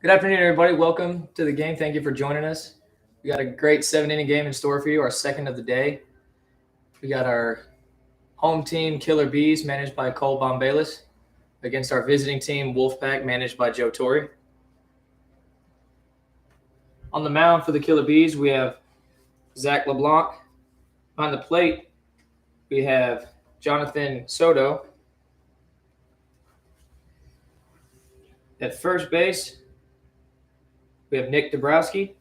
Good afternoon, everybody. Welcome to the game. Thank you for joining us. We got a great 7-inning game in store for you, our second of the day. We got our home team, Killer Bees, managed by Cole Bombalis, against our visiting team, Wolfpac, managed by Joe Torrey. On the mound for the Killer Bees, we have Zach LeBlanc. On the plate, we have Jonathan Soto. At first base, we have Nick Dabrowski.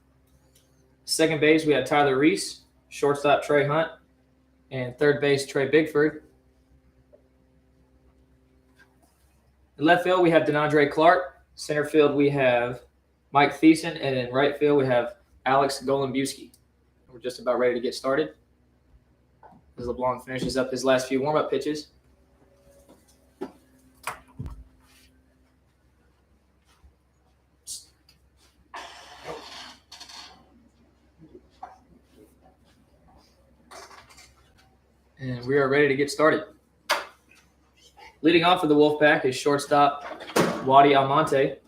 Second base, we have Tyler Reese. Shortstop, Trey Hunt. And third base, Trey Bigford. In left field, we have Deandre Clark. Center field, we have Mike Thiessen. And in right field, we have Alex Golombuski. We're just about ready to get started as LeBlanc finishes up his last few warm-up pitches. And we are ready to get started. Leading off for the Wolfpac is shortstop Wadi Almonte.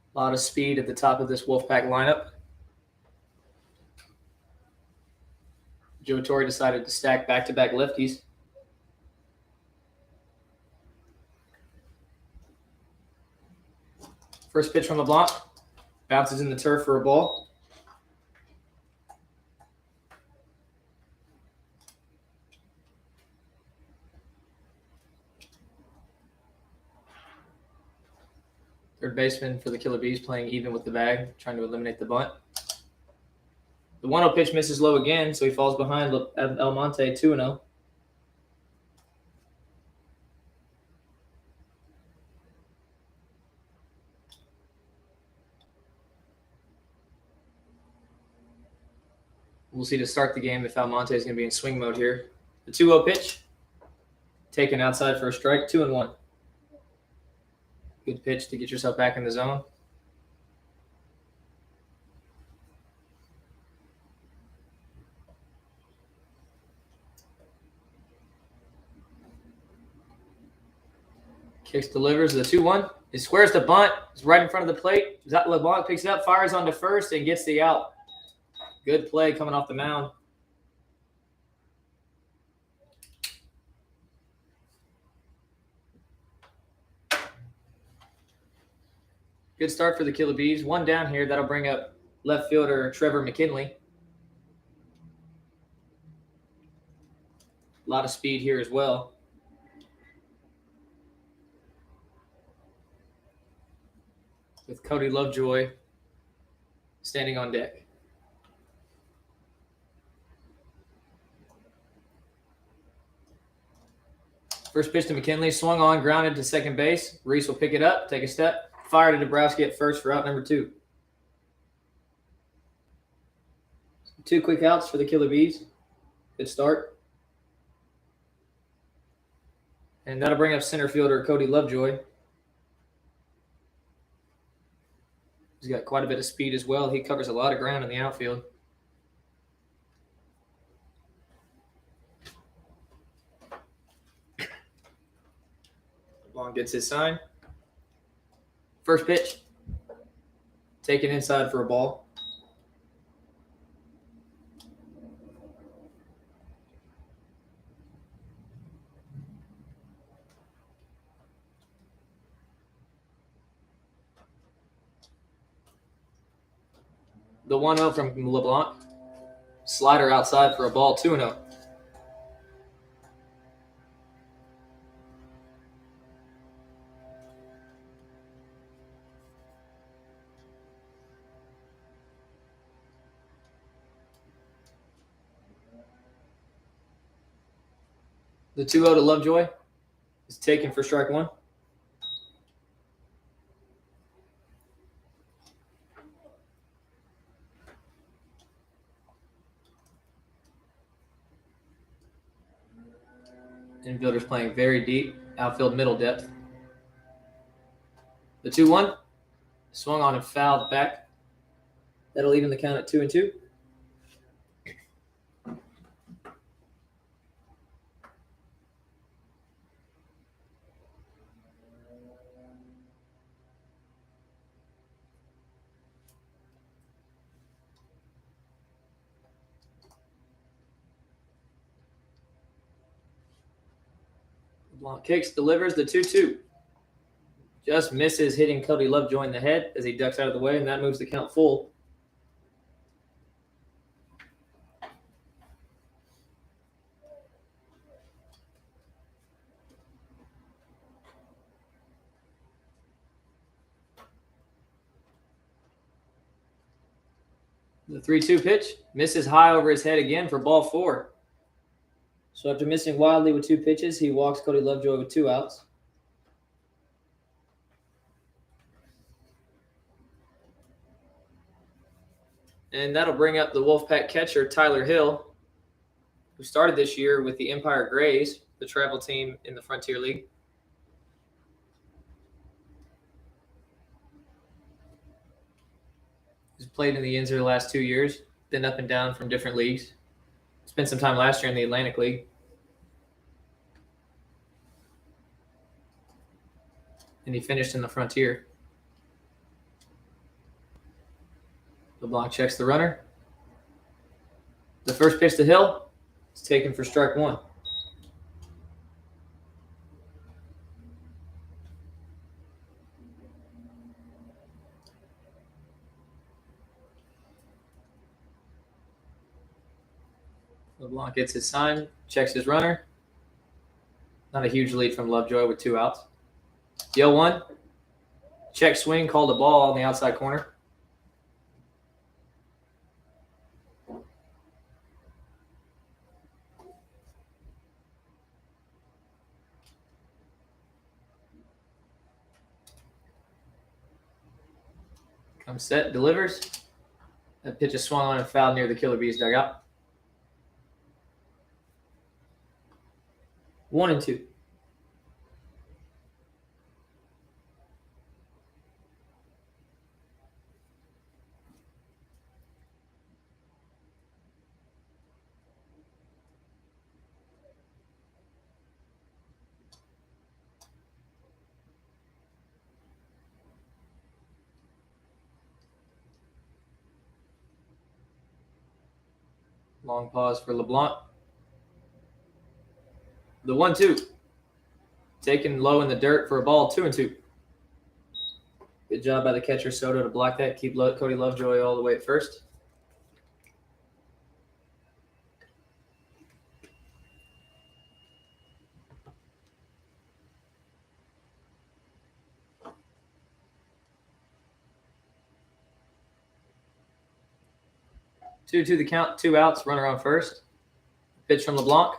A lot of speed at the top of this Wolfpac lineup. Joe Torrey decided to stack back-to-back lefties. First pitch from LeBlanc. Bounces in the turf for a ball. Third baseman for the Killer Bees playing even with the bag, trying to eliminate the bunt. The 1-0 pitch misses low again, so he falls behind Almonte 2-0. We'll see to start the game if Almonte is going to be in swing mode here. The 2-0 pitch, taken outside for a strike, 2-1. Good pitch to get yourself back in the zone. Kicks, delivers the 2-1. He squares the bunt. It's right in front of the plate. LeBlanc picks it up, fires onto first, and gets the out. Good play coming off the mound. Good start for the Killer Bees. One down here. That'll bring up left fielder Trevor McKinley. A lot of speed here as well. With Cody Lovejoy standing on deck. First pitch to McKinley, swung on, grounded to second base. Reese will pick it up, take a step, fire to Dabrowski at first for out number 2. 2 quick outs for the Killer Bees. Good start. And that'll bring up center fielder Cody Lovejoy. He's got quite a bit of speed as well. He covers a lot of ground in the outfield. LeBlanc gets his sign. First pitch. Taken inside for a ball. The 1-0 from LeBlanc. Slider outside for a ball, 2-0. The 2-0 to Lovejoy is taken for strike 1. Infielders playing very deep, outfield middle depth. The 2-1, swung on and fouled back. That'll even the count at 2-2. LeBlanc kicks, delivers the 2-2. Just misses hitting Cody Lovejoy in the head as he ducks out of the way, and that moves the count full. The 3-2 pitch misses high over his head again for ball 4. So after missing wildly with 2 pitches, he walks Cody Lovejoy with 2 outs. And that'll bring up the Wolfpac catcher, Tyler Hill, who started this year with the Empire Grays, the travel team in the Frontier League. He's played in the Yinzer the last 2 years, been up and down from different leagues. Spent some time last year in the Atlantic League. And he finished in the Frontier. LeBlanc checks the runner. The first pitch to Hill is taken for strike 1. LeBlanc gets his sign, checks his runner. Not a huge lead from Lovejoy with 2 outs. The 0-1. Check swing, called a ball on the outside corner. Comes set, delivers. That pitch is swung on and fouled near the Killer Bees dugout. 1-2. Long pause for LeBlanc. The 1-2. Taken low in the dirt for a ball, 2-2. Good job by the catcher Soto to block that. Keep Cody Lovejoy all the way at first. Two to the count, 2 outs, runner on first. Pitch from LeBlanc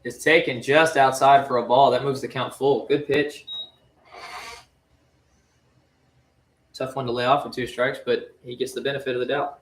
is taken just outside for a ball. That moves the count full. Good pitch. Tough one to lay off with 2 strikes, but he gets the benefit of the doubt.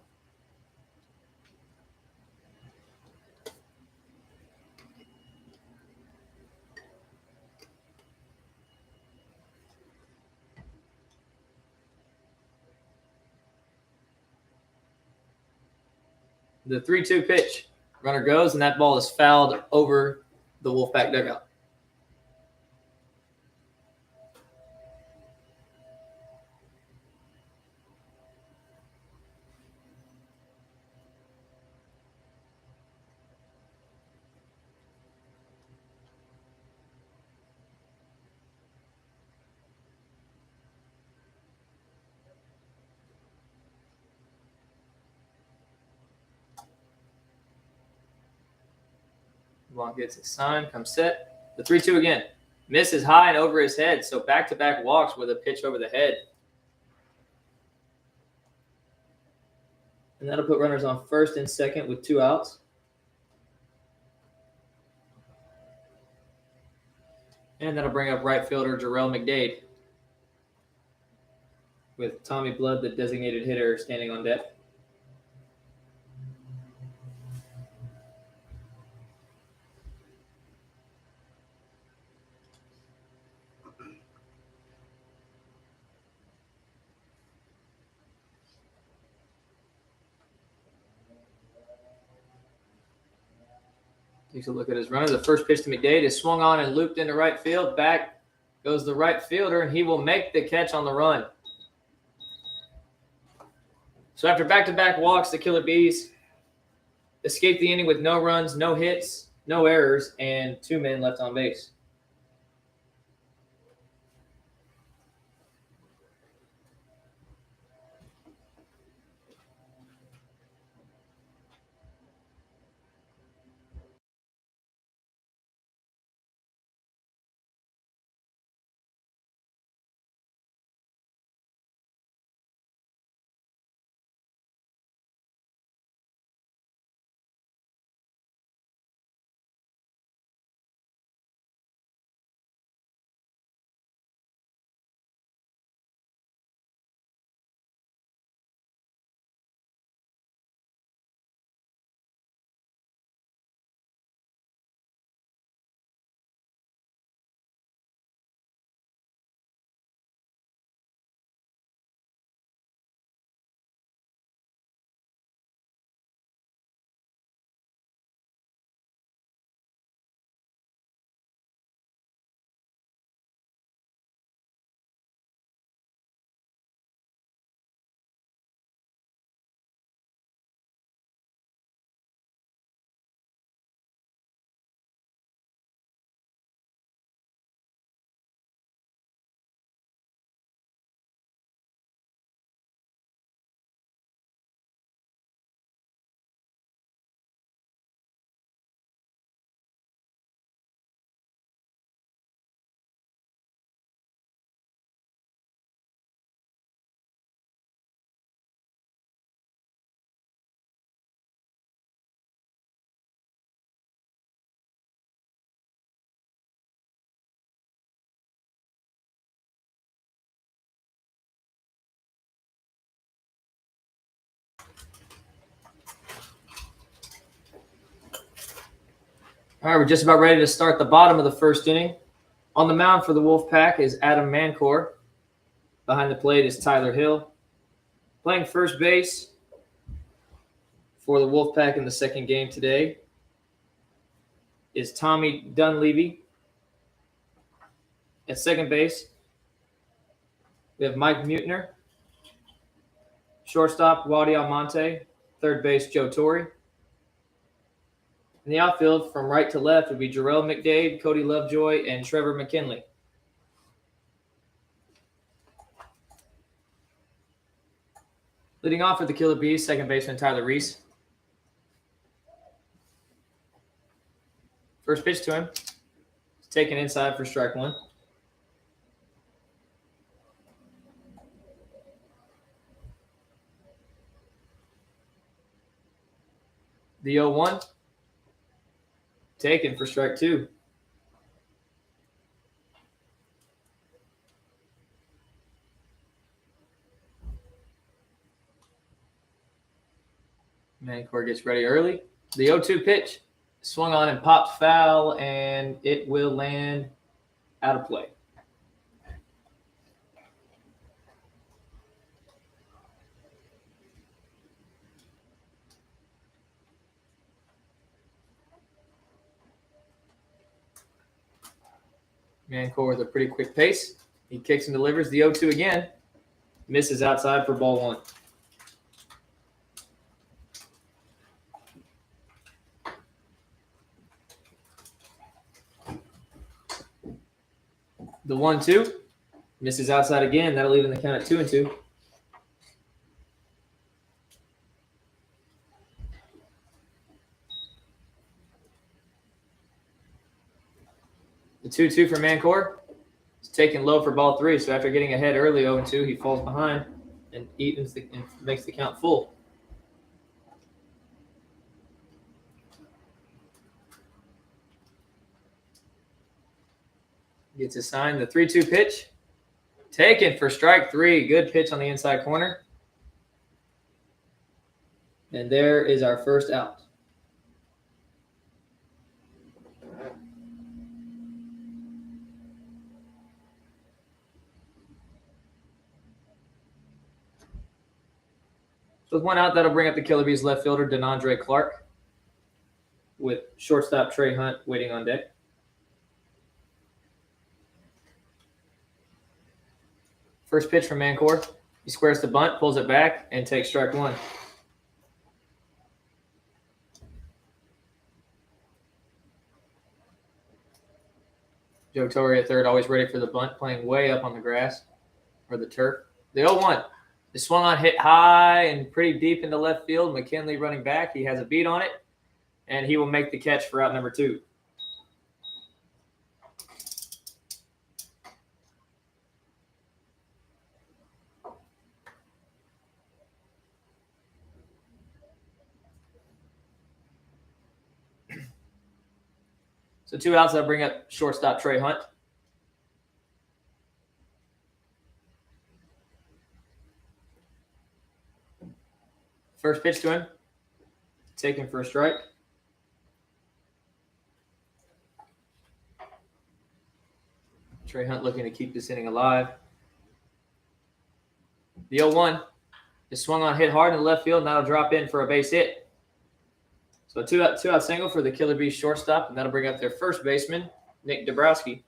The 3-2 pitch. Runner goes, and that ball is fouled over the Wolfpac dugout. LeBlanc gets his sign, comes set. The 3-2 again. Misses high and over his head, so back-to-back walks with a pitch over the head. And that'll put runners on first and second with 2 outs. And that'll bring up right fielder Jarrell McDade with Tommy Blood, the designated hitter, standing on deck. Takes a look at his runner. The first pitch to McDade is swung on and looped into right field. Back goes the right fielder, and he will make the catch on the run. So after back-to-back walks, the Killer Bees escaped the inning with no runs, no hits, no errors, and 2 men left on base. All right, we're just about ready to start the bottom of the first inning. On the mound for the Wolfpac is Adam Mancor. Behind the plate is Tyler Hill. Playing first base for the Wolfpac in the second game today is Tommy Dunleavy. At second base, we have Mike Mutener. Shortstop, Wadi Almonte. Third base, Joe Torre. In the outfield, from right to left, would be Jarrell McDade, Cody Lovejoy, and Trevor McKinley. Leading off for the Killer Bees, second baseman Tyler Reese. First pitch to him. He's taken inside for strike one. The 0-1. Taken for strike two. Mancor gets ready early. The 0-2 pitch swung on and popped foul, and it will land out of play. Mancor with a pretty quick pace. He kicks and delivers the 0-2 again. Misses outside for ball one. The 1-2 misses outside again. That'll leave in the count at 2-2. The 2-2 for Mancor is taken low for ball three. So after getting ahead early 0-2, he falls behind and makes the count full. Gets assigned the 3-2 pitch. Taken for strike three. Good pitch on the inside corner. And there is our first out. So with one out, that'll bring up the Killer Bees left fielder, Deandre Clark, with shortstop Trey Hunt waiting on deck. First pitch from Mancor. He squares the bunt, pulls it back, and takes strike one. Joe Torre at third, always ready for the bunt, playing way up on the grass or the turf. The 0-1. The swung on, hit high and pretty deep into left field. McKinley running back. He has a beat on it, and he will make the catch for out number two. So two outs, I'll bring up shortstop Trey Hunt. First pitch to him. Taken for a strike. Trey Hunt looking to keep this inning alive. The 0-1 is swung on, hit hard in the left field, and that'll drop in for a base hit. So a two-out single for the Killer Bees shortstop, and that'll bring up their first baseman, Nick Dabrowski.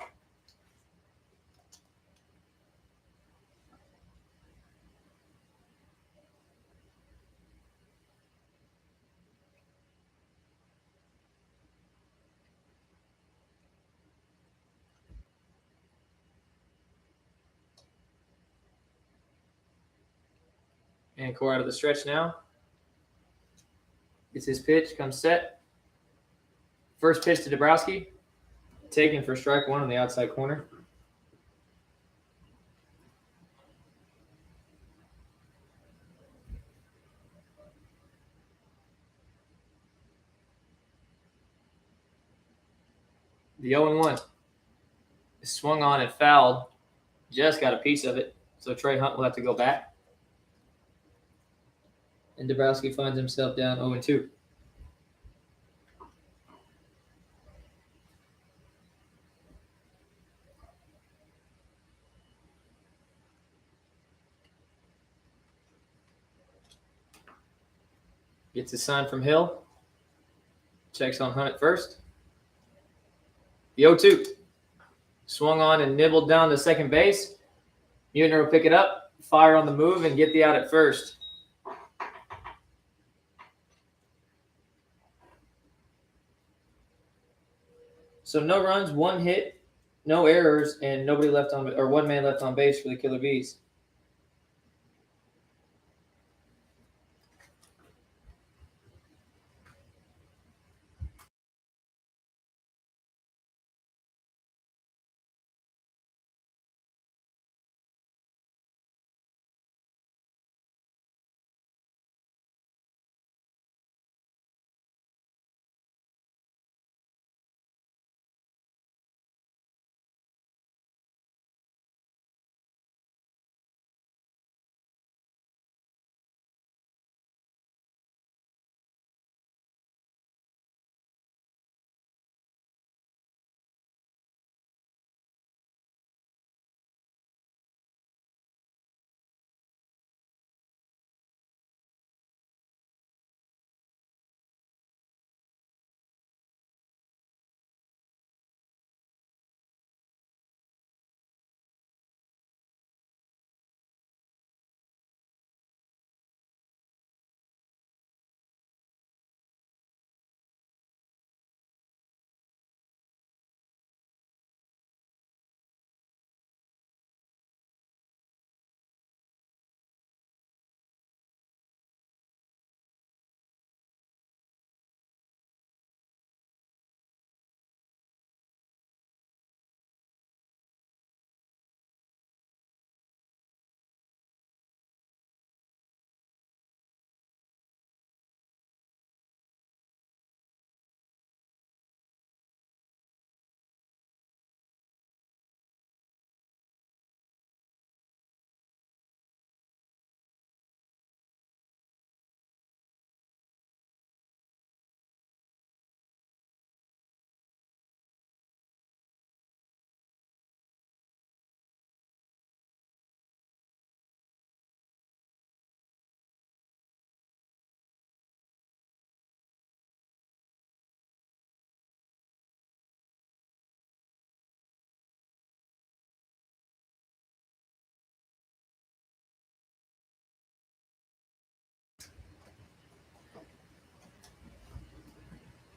And Core out of the stretch now. Gets his pitch, comes set. First pitch to Dabrowski. Taken for strike one on the outside corner. The 0-1 is swung on and fouled. Just got a piece of it. So Trey Hunt will have to go back. And Dabrowski finds himself down 0-2. Gets a sign from Hill. Checks on Hunt at first. The 0-2. Swung on and nibbled down to second base. Mutener will pick it up, fire on the move, and get the out at first. So no runs, 1 hit, no errors, and nobody left on, or 1 man left on base for the Killer Bees.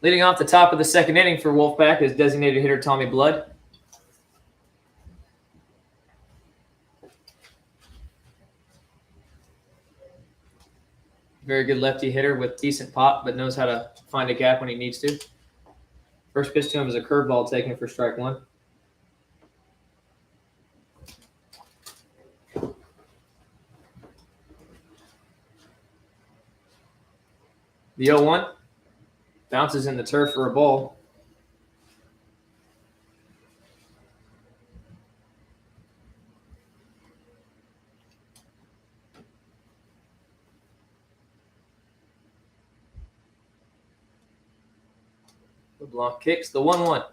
Leading off the top of the second inning for Wolfpac is designated hitter Tommy Blood. Very good lefty hitter with decent pop, but knows how to find a gap when he needs to. First pitch to him is a curveball taken for strike 1. The 0-1 bounces in the turf for a ball. LeBlanc kicks. The 1-1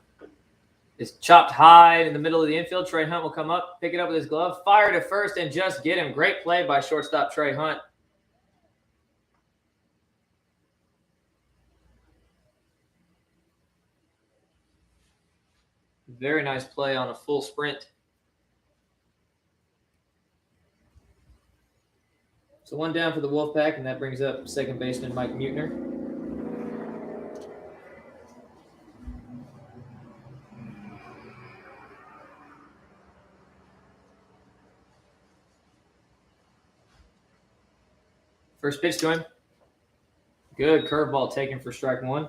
is chopped high in the middle of the infield. Trey Hunt will come up, pick it up with his glove, fire to first, and just get him. Great play by shortstop Trey Hunt. Very nice play on a full sprint. So 1 down for the Wolfpac, and that brings up second baseman Mike Mutener. First pitch to him. Good curveball taken for strike 1.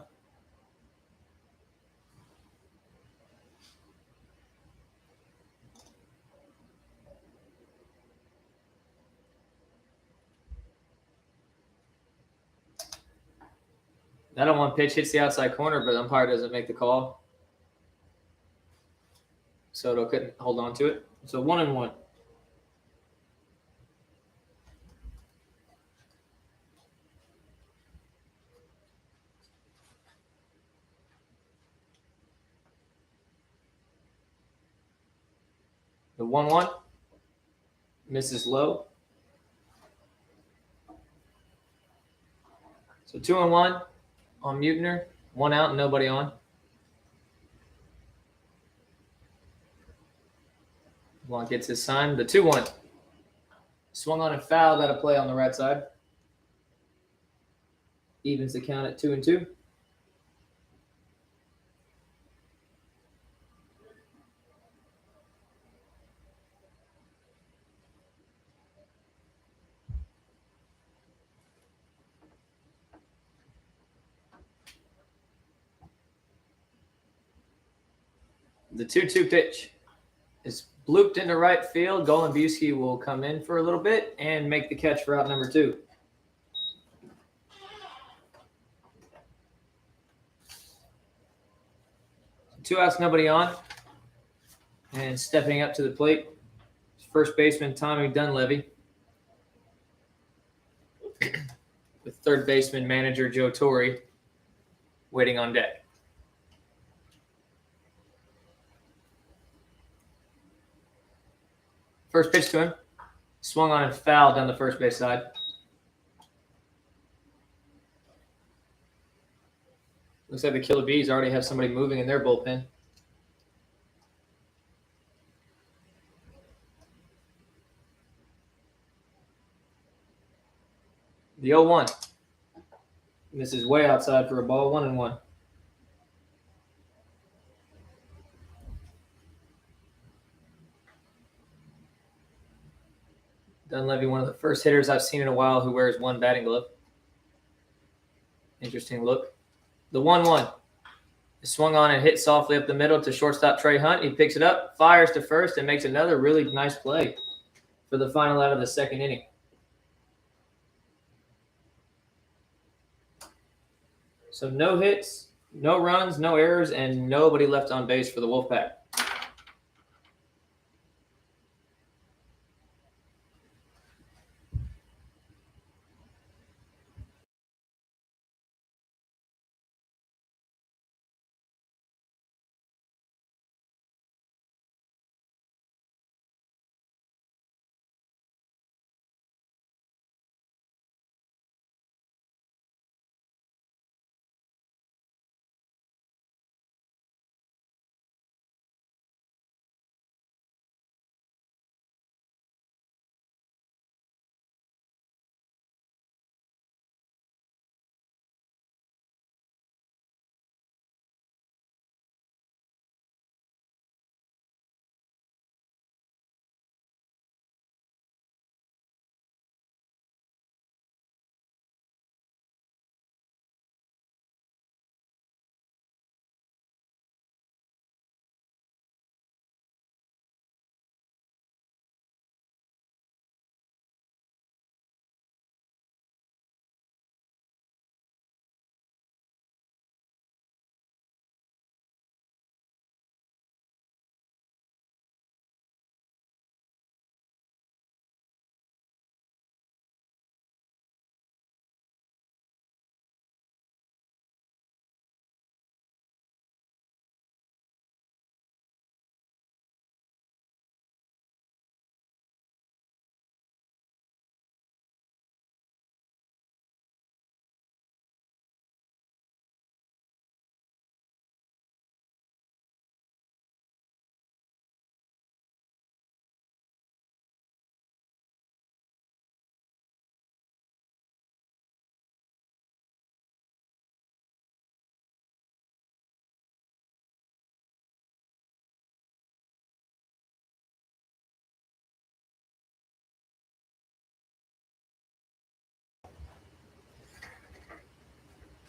That 0-1 pitch hits the outside corner, but the umpire doesn't make the call. Soto couldn't hold on to it. So 1-1. The 1-1 misses low. So 2-1 on Mutener. 1 out and nobody on. Blanc gets his sign. The 2-1. Swung on and fouled out of play on the right side. Evens the count at 2-2. The 2-2 pitch is blooped into right field. Golembiewski will come in for a little bit and make the catch for out number 2. Two outs, nobody on. And stepping up to the plate, first baseman Tommy Dunleavy with third baseman manager Joe Torre waiting on deck. First pitch to him. Swung on and fouled down the first base side. Looks like the Killer Bees already have somebody moving in their bullpen. The 0-1. This is way outside for a ball. 1-1. Dunleavy, one of the first hitters I've seen in a while who wears one batting glove. Interesting look. The 1-1 is swung on and hit softly up the middle to shortstop Trey Hunt. He picks it up, fires to first, and makes another really nice play for the final out of the second inning. So no hits, no runs, no errors, and nobody left on base for the Wolfpac.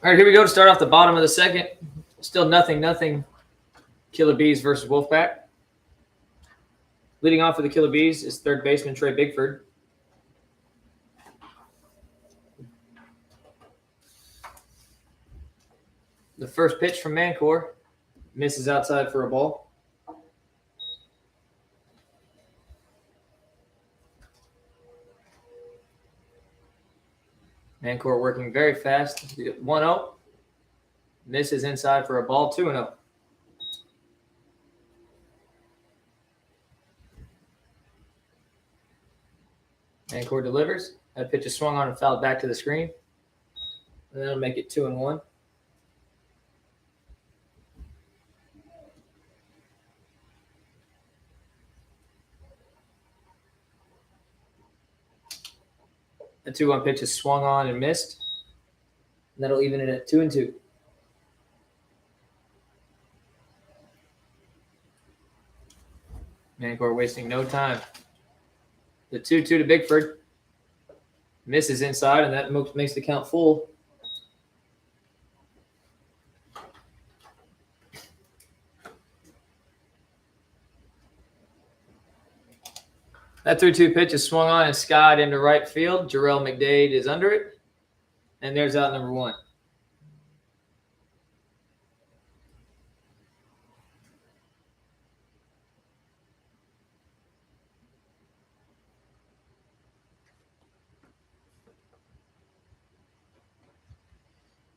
All right, here we go to start off the bottom of the second. Still nothing. Killer Bees versus Wolfpac. Leading off for the Killer Bees is third baseman Trey Bigford. The first pitch from Mancor misses outside for a ball. Mancor working very fast. 1-0. Misses inside for a ball. 2-0. Mancor delivers. That pitch is swung on and fouled back to the screen. And that'll make it 2-1. The 2-1 pitch is swung on and missed. And that'll even it at 2-2. Mancor wasting no time. The 2-2 to Bigford. Misses inside, and that makes the count full. That 3-2 pitch is swung on and skied into right field. Jarrell McDade is under it. And there's out number 1.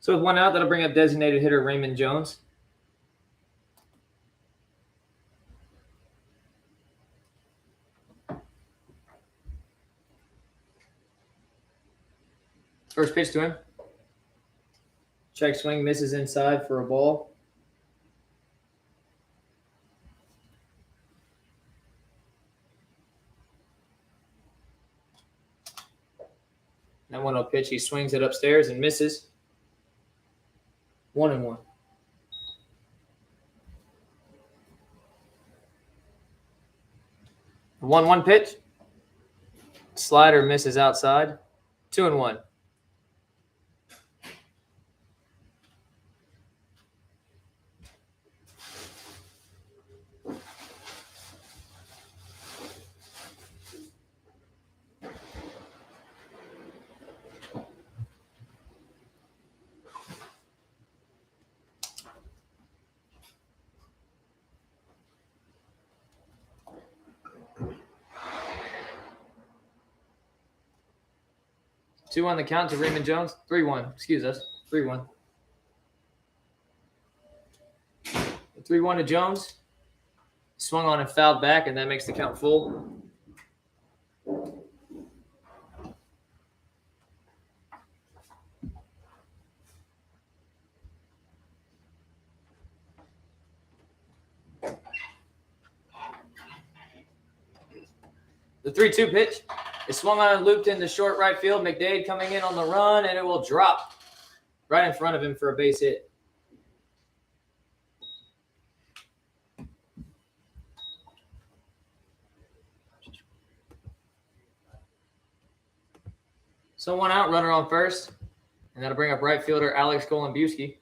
So with 1 out, that'll bring up designated hitter Raymond Jones. First pitch to him. Check swing, misses inside for a ball. That 1-0 pitch, he swings it upstairs and misses. 1-1. The 1-1 pitch. Slider misses outside. 2-1. Two on the count to Raymond Jones. 3-1. Excuse us. 3-1. 3-1 to Jones. Swung on and fouled back, and that makes the count full. The 3-2 pitch is swung on and looped into short right field. McDade coming in on the run, and it will drop right in front of him for a base hit. So 1 out, runner on first, and that'll bring up right fielder Alex Golombiewski.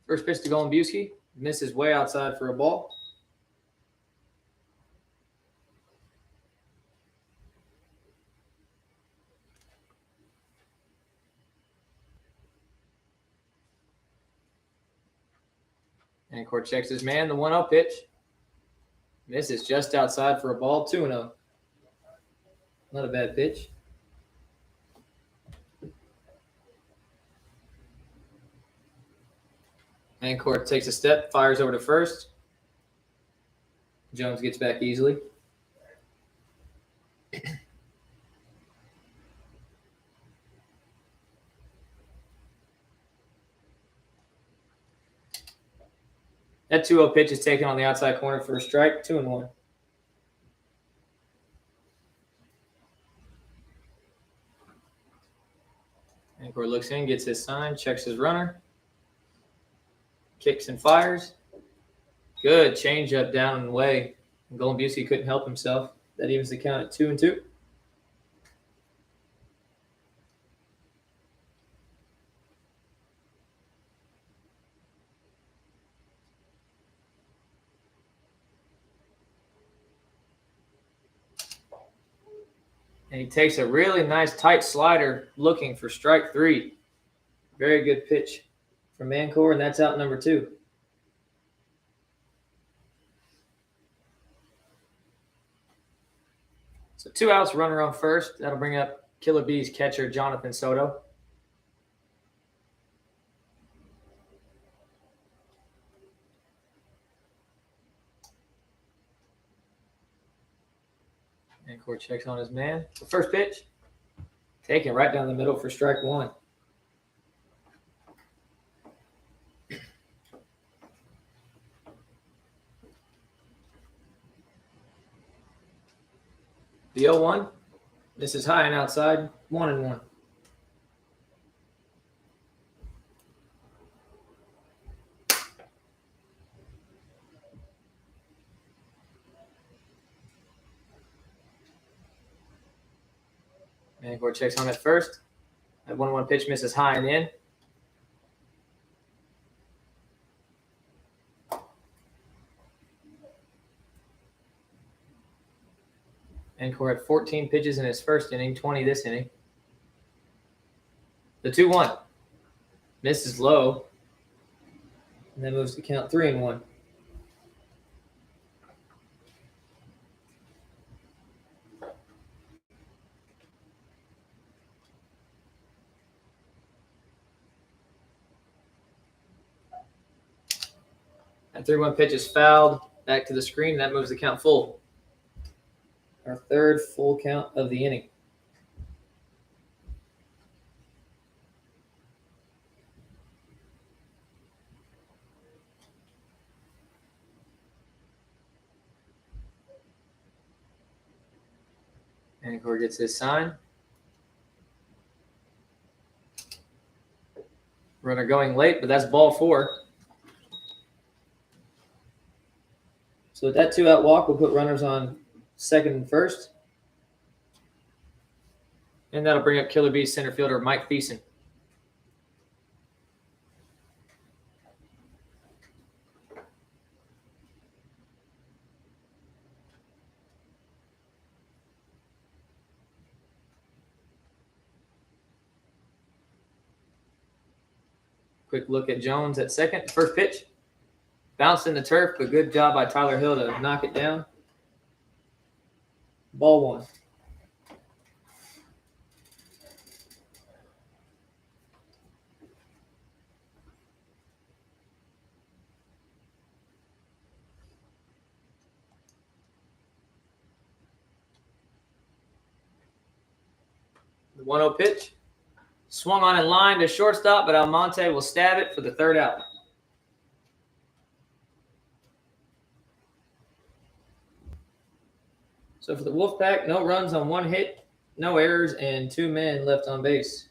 First pitch to Golombiewski, misses way outside for a ball. And Court checks his man, the 1-0 pitch. Misses just outside for a ball, 2-0. Not a bad pitch. And Court takes a step, fires over to first. Jones gets back easily. That 2-0 pitch is taken on the outside corner for a strike, 2-1. Ancor looks in, gets his sign, checks his runner, kicks and fires. Good changeup down and away. Golombiewski couldn't help himself. That evens the count at 2-2. And he takes a really nice tight slider looking for strike 3. Very good pitch from Mancor, and that's out number 2. So 2 outs, runner on first. That'll bring up Killer Bees catcher Jonathan Soto. Mancore checks on his man. The first pitch, taken right down the middle for strike one. The 0-1. This is high and outside. 1-1. Mancore checks on at first. That 1-1 pitch misses high and in. Mancore had 14 pitches in his first inning, 20 this inning. The 2-1 misses low, and then moves to count 3-1. That 3-1 pitch is fouled back to the screen, and that moves the count full. Our third full count of the inning. Mancore gets his sign. Runner going late, but that's ball 4. So with that 2-out walk, we'll put runners on second and first. And that'll bring up Killer Bees center fielder Mike Thiessen. Quick look at Jones at second. First pitch. Bounced in the turf, but good job by Tyler Hill to knock it down. Ball 1. The 1-0 pitch. Swung on in line to shortstop, but Almonte will stab it for the 3rd out. So for the Wolfpac, no runs on 1 hit, no errors, and 2 men left on base.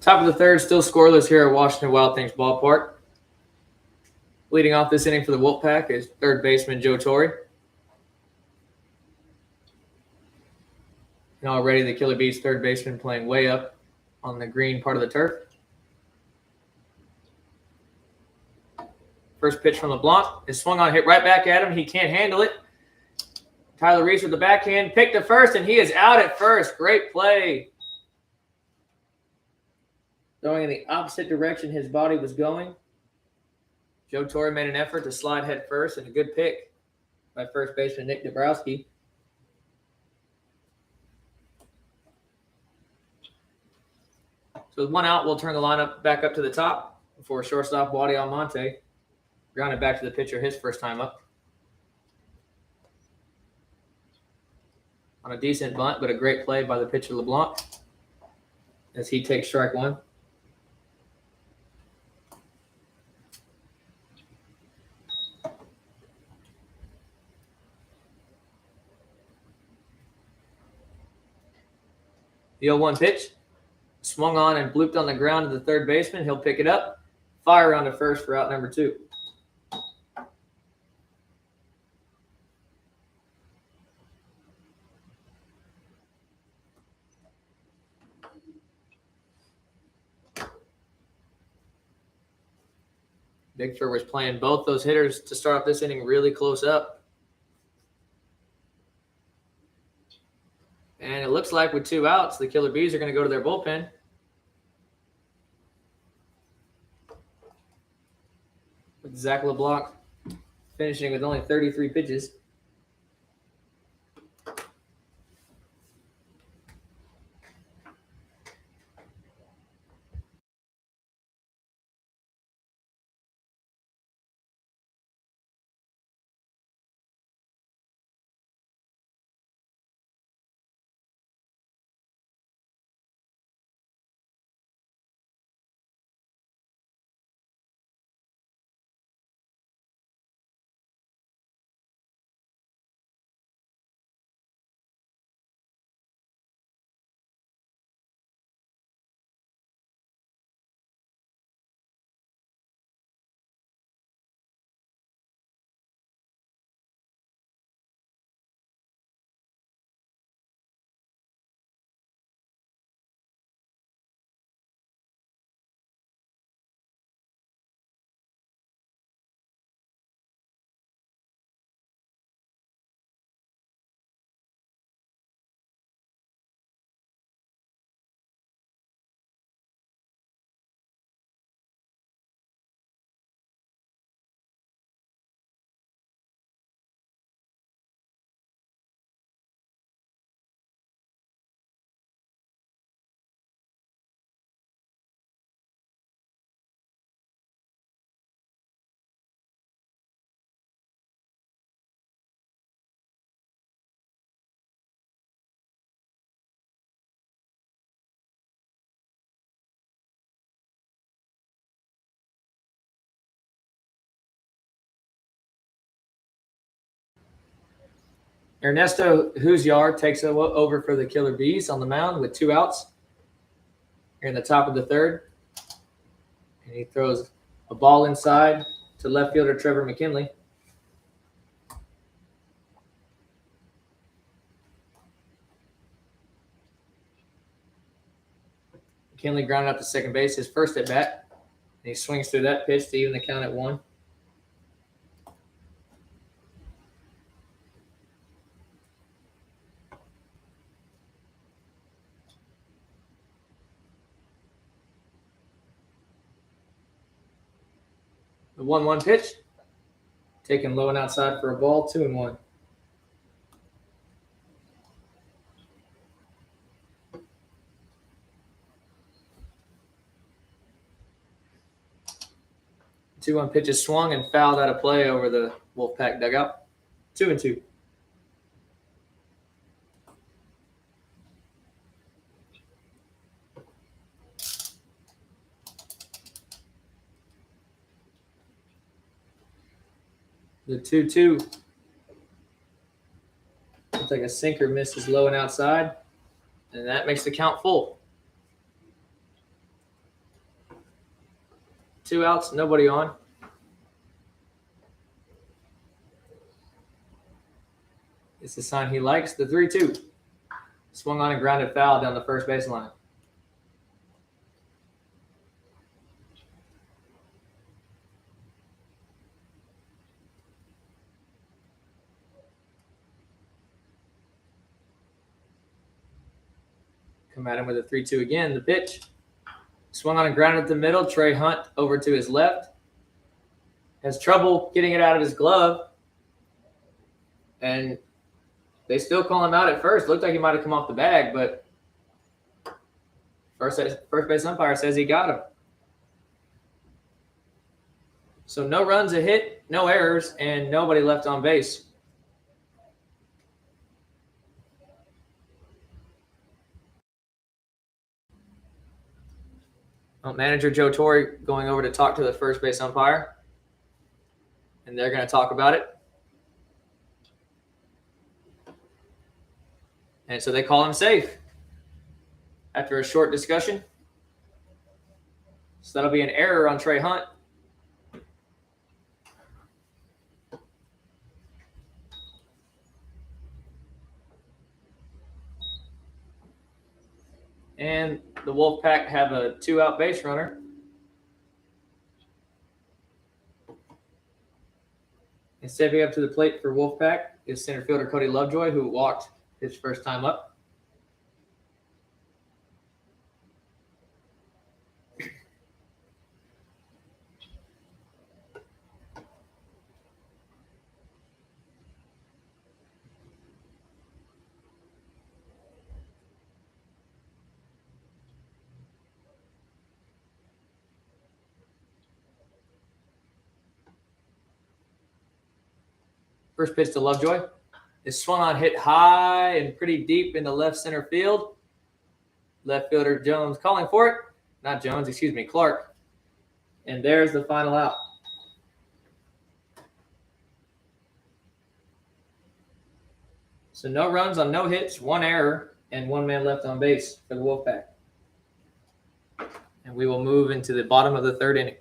Top of the third, still scoreless here at Washington Wild Things Ballpark. Leading off this inning for the Wolfpac is third baseman Joe Torre. And already the Killer Bees third baseman playing way up on the green part of the turf. First pitch from LeBlanc is swung on, hit right back at him. He can't handle it. Tyler Reese with the backhand, picked to first, and he is out at first. Great play. Throwing in the opposite direction his body was going. Joe Torre made an effort to slide head first, and a good pick by first baseman Nick Dabrowski. So with one out, we'll turn the lineup back up to the top before shortstop Wadi Almonte grounded back to the pitcher his first time up. On a decent bunt, but a great play by the pitcher LeBlanc as he takes strike one. The 0-1 pitch, swung on and blooped on the ground to the third baseman. He'll pick it up, fire on to first for out number 2. Bigford was playing both those hitters to start off this inning really close up. And it looks like with 2 outs, the Killer Bees are going to go to their bullpen. With Zach LeBlanc finishing with only 33 pitches. Ernesto Huzyar takes over for the Killer Bees on the mound with 2 outs. Here in the top of the third. And he throws a ball inside to left fielder Trevor McKinley. McKinley grounded out to second base, his first at bat. And he swings through that pitch to even the count at 1. The 1-1 pitch, taken low and outside for a ball, 2-1. The 2-1 pitch is swung and fouled out of play over the Wolfpac dugout, 2-2. The 2-2. Looks like a sinker misses low and outside, and that makes the count full. 2 outs, nobody on. It's the sign he likes. The 3-2. Swung on and grounded foul down the first baseline. Come at him with a 3-2 again. The pitch. Swung on and grounded at the middle. Trey Hunt over to his left. Has trouble getting it out of his glove. And they still call him out at first. Looked like he might have come off the bag, but first base umpire says he got him. So no runs, a hit, no errors, and nobody left on base. Manager Joe Torre going over to talk to the first base umpire, and they're going to talk about it. And so they call him safe after a short discussion. So that'll be an error on Trey Hunt. And the Wolfpac have a 2-out base runner. And stepping up to the plate for Wolfpac is center fielder Cody Lovejoy, who walked his first time up. First pitch to Lovejoy is swung on, hit high and pretty deep in the left center field. Left fielder Jones calling for it. Not Jones, excuse me, Clark. And there's the final out. So no runs on no hits, 1 error, and 1 man left on base for the Wolfpac. And we will move into the bottom of the 3rd inning.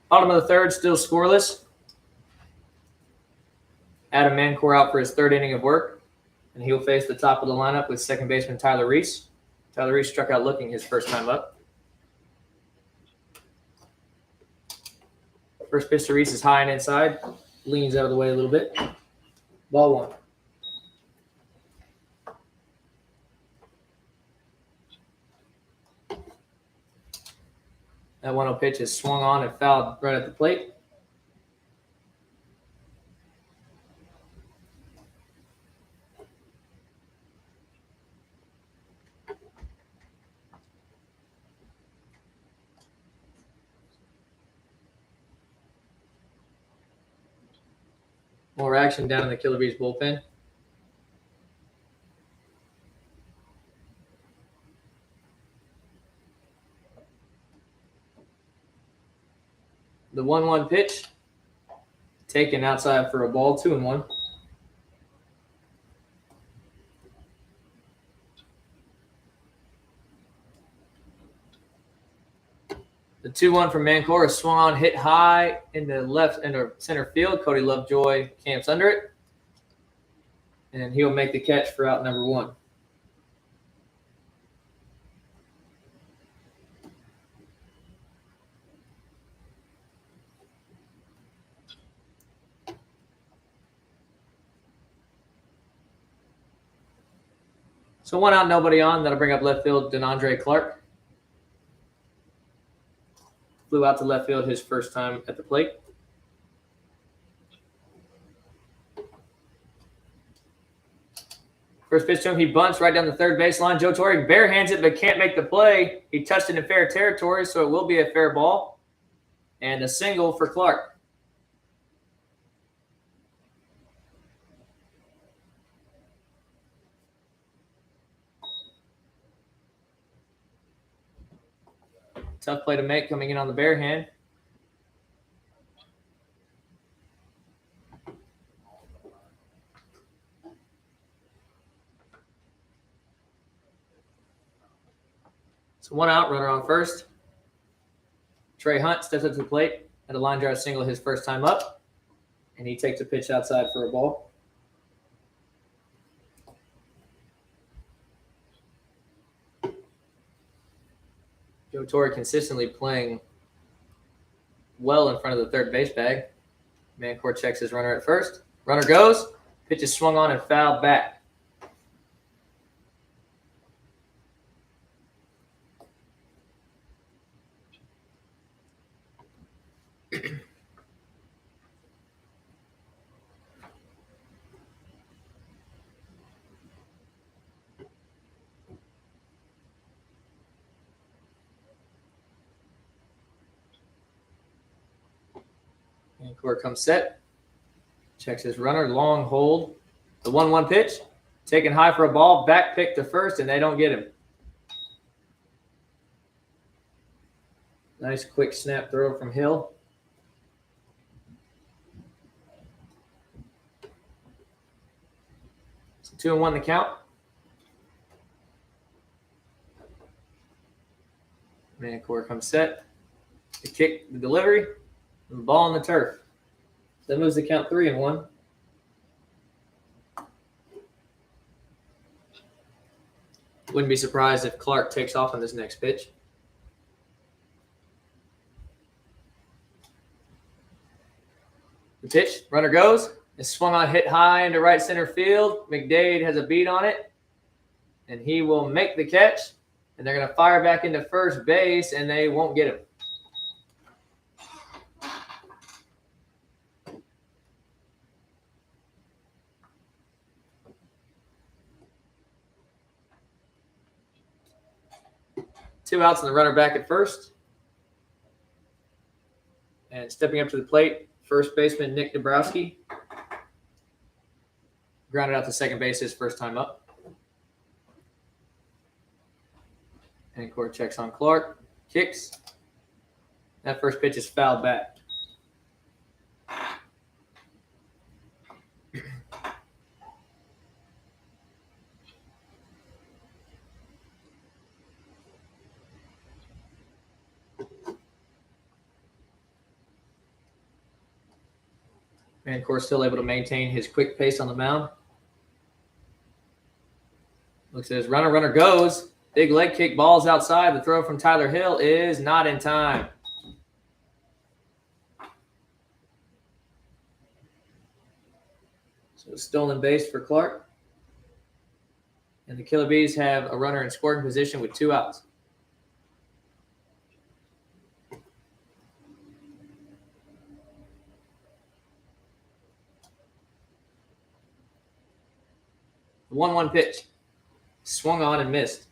Bottom of the 3rd, still scoreless. Adam Mancourt out for his 3rd inning of work, and he'll face the top of the lineup with second baseman Tyler Reese. Tyler Reese struck out looking his first time up. First pitch to Reese is high and inside. Leans out of the way a little bit. Ball 1. That 1-0 pitch is swung on and fouled right at the plate. More action down in the Killer Bees bullpen. The 1-1 pitch. Taken outside for a ball, 2-1. The 2-1 from Mancor is swung on, hit high into center field. Cody Lovejoy camps under it. And he'll make the catch for out number 1. So 1 out, nobody on. That'll bring up left field Deandre Clark. Flew out to left field his first time at the plate. First pitch to him, he bunts right down the third baseline. Joe Torre barehands it but can't make the play. He touched it in fair territory, so it will be a fair ball. And a single for Clark. Tough play to make coming in on the bare hand. So 1 out, runner on first. Trey Hunt steps up to the plate at a line drive single his first time up. And he takes a pitch outside for a ball. Joe Torre consistently playing well in front of the third base bag. Mancor checks his runner at first. Runner goes. Pitch is swung on and fouled back. Mancor comes set. Checks his runner. Long hold. The 1-1 pitch. Taken high for a ball. Back pick to first, and they don't get him. Nice quick snap throw from Hill. So 2-1 the count. Mancor comes set. The kick, the delivery, and the ball on the turf. So that moves the count 3-1. Wouldn't be surprised if Clark takes off on this next pitch. The pitch, runner goes. It's swung on, hit high into right center field. McDade has a beat on it, and he will make the catch. And they're going to fire back into first base, and they won't get him. Two outs and the runner back at first. And stepping up to the plate, first baseman Nick Dabrowski. Grounded out to second base his first time up. Mancor checks on Clark. Kicks. That first pitch is fouled back. Mancor still able to maintain his quick pace on the mound. Looks at his runner. Runner goes. Big leg kick, balls outside. The throw from Tyler Hill is not in time. So stolen base for Clark. And the Killer Bees have a runner in scoring position with 2 outs. The 1-1 pitch. Swung on and missed.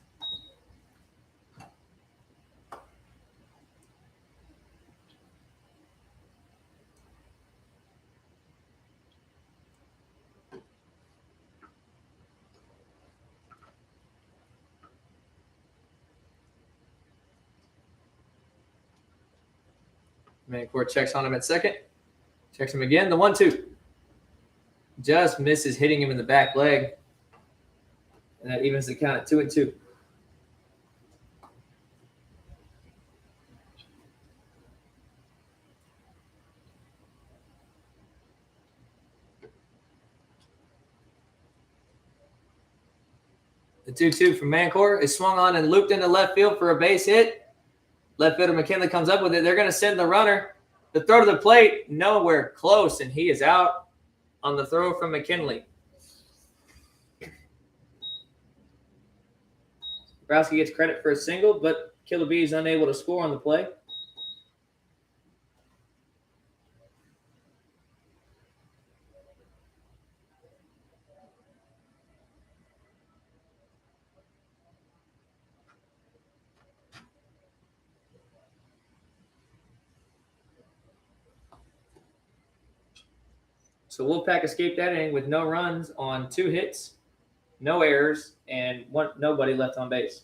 Mancourt checks on him at second. Checks him again. The 1-2. Just misses hitting him in the back leg. And that evens the count at 2-2. The 2-2 from Mancourt is swung on and looped into left field for a base hit. Left fielder McKinley comes up with it. They're going to send the runner. The throw to the plate, nowhere close, and he is out on the throw from McKinley. Browski gets credit for a single, but Killer B is unable to score on the play. So Wolfpac escaped that inning with no runs on 2 hits, no errors, and nobody left on base.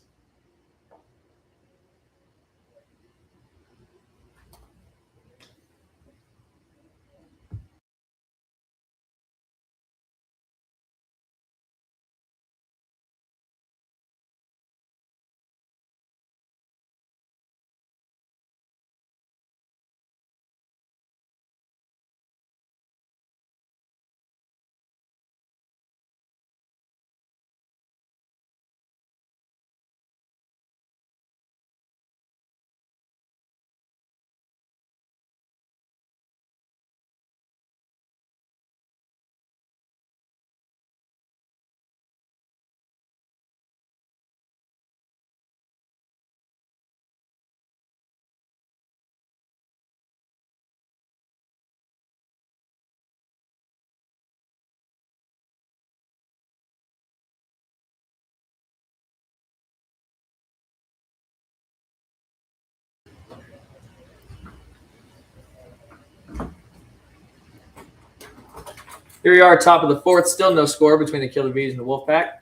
Here we are, top of the 4th. Still no score between the Killer Bees and the Wolfpac.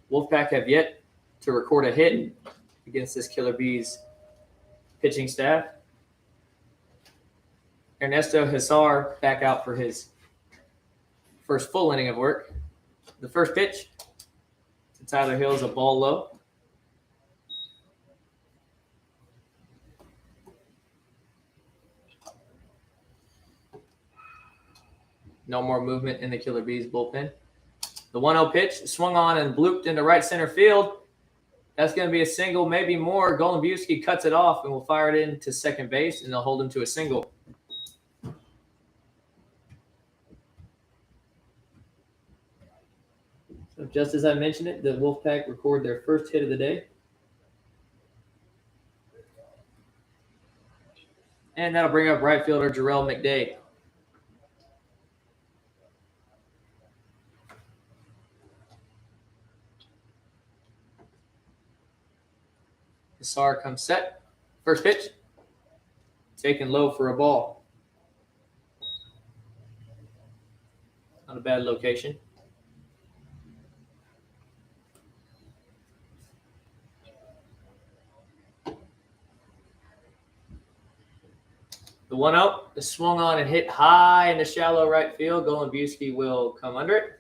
Wolfpac have yet to record a hit against this Killer Bees pitching staff. Ernesto Hazar back out for his first full inning of work. The first pitch to Tyler Hill is a ball low. No more movement in the Killer Bees bullpen. The 1-0 pitch swung on and blooped into right center field. That's going to be a single, maybe more. Golubowski cuts it off and will fire it into second base, and they'll hold him to a single. So just as I mentioned it, the Wolfpac record their first hit of the day. And that'll bring up right fielder Jarrell McDay. Sar comes set. First pitch. Taken low for a ball. Not a bad location. The 1-0 is swung on and hit high in the shallow right field. Golubowski will come under it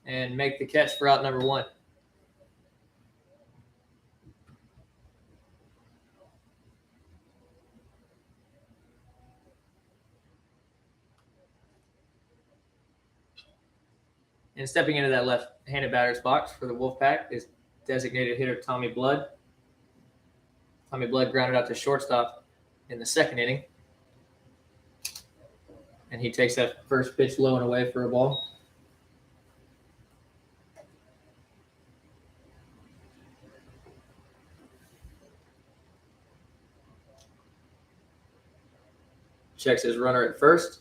and make the catch for out number 1. And stepping into that left-handed batter's box for the Wolfpac is designated hitter Tommy Blood. Tommy Blood grounded out to shortstop in the second inning. And he takes that first pitch low and away for a ball. Checks his runner at first.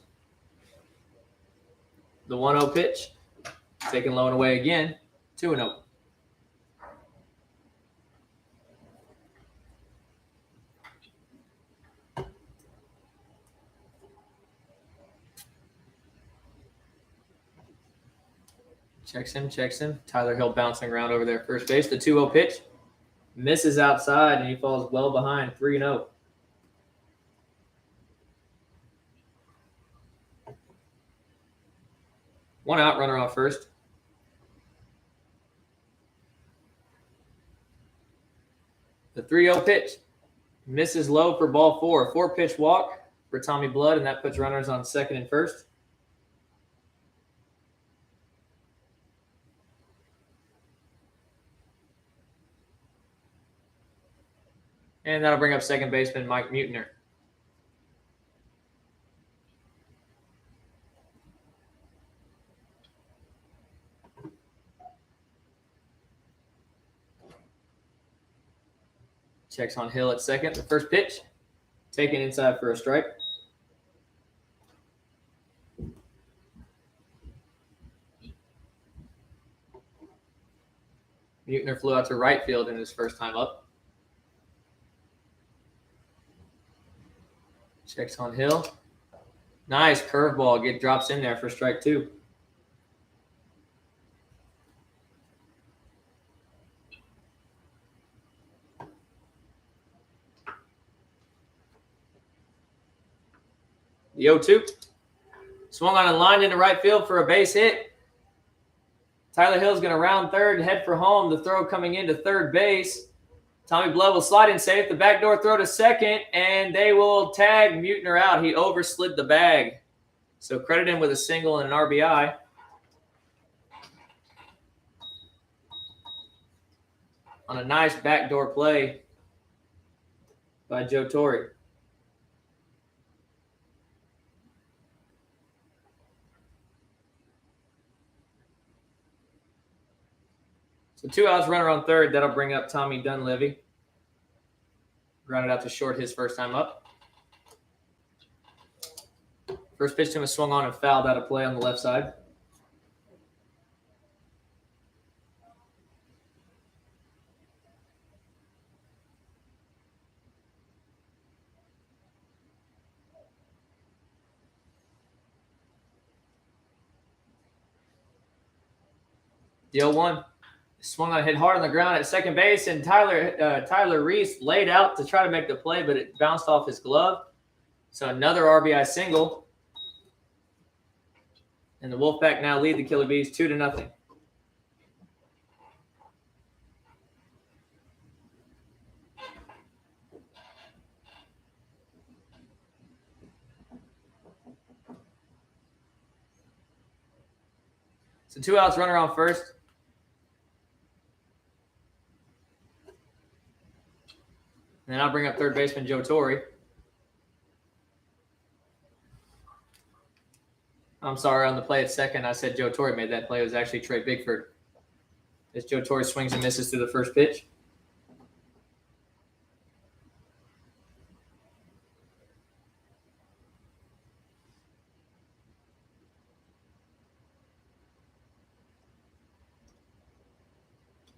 The 1-0 pitch. Taken low and away again. 2-0. Checks him. Tyler Hill bouncing around over there first base. The 2-0 pitch misses outside, and he falls well behind 3-0. 1 out, runner on first. The 3-0 pitch misses low for ball 4. 4-pitch walk for Tommy Blood, and that puts runners on second and first. And that'll bring up second baseman Mike Mutener. Checks on Hill at second. The first pitch, taken inside for a strike. Mutener flew out to right field in his first time up. Checks on Hill. Nice curveball. Drops in there for strike 2. The 0-2. Swung on and lined into right field for a base hit. Tyler Hill's going to round third, head for home. The throw coming into third base. Tommy Blood will slide in safe. The backdoor throw to second, and they will tag Mutener out. He overslid the bag. So credit him with a single and an RBI. On a nice backdoor play by Joe Torre. So 2 outs, runner on third. That'll bring up Tommy Dunleavy. Grounded out to short his first time up. First pitch to him was swung on and fouled out of play on the left side. The 0-1. Swung on, hit hard on the ground at second base, and Tyler Reese laid out to try to make the play, but it bounced off his glove. So another RBI single. And the Wolfpac now lead the Killer Bees 2-0. So 2 outs, runner on first. And then I'll bring up third baseman Joe Torre. I'm sorry, on the play at second, I said Joe Torre made that play. It was actually Trey Bigford. As Joe Torre swings and misses to the first pitch.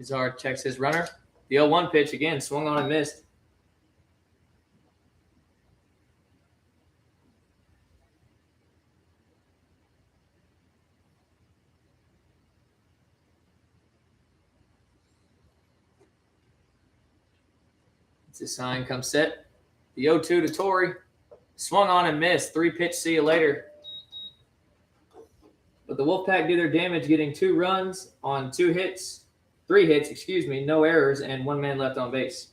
Yinzer checks his runner. The 0-1 pitch again, swung on and missed. It's a sign, come set. The 0-2 to Torre. Swung on and missed. 3-pitch, see you later. But the Wolfpac do their damage, getting 2 runs on 3 hits, no errors, and 1 man left on base.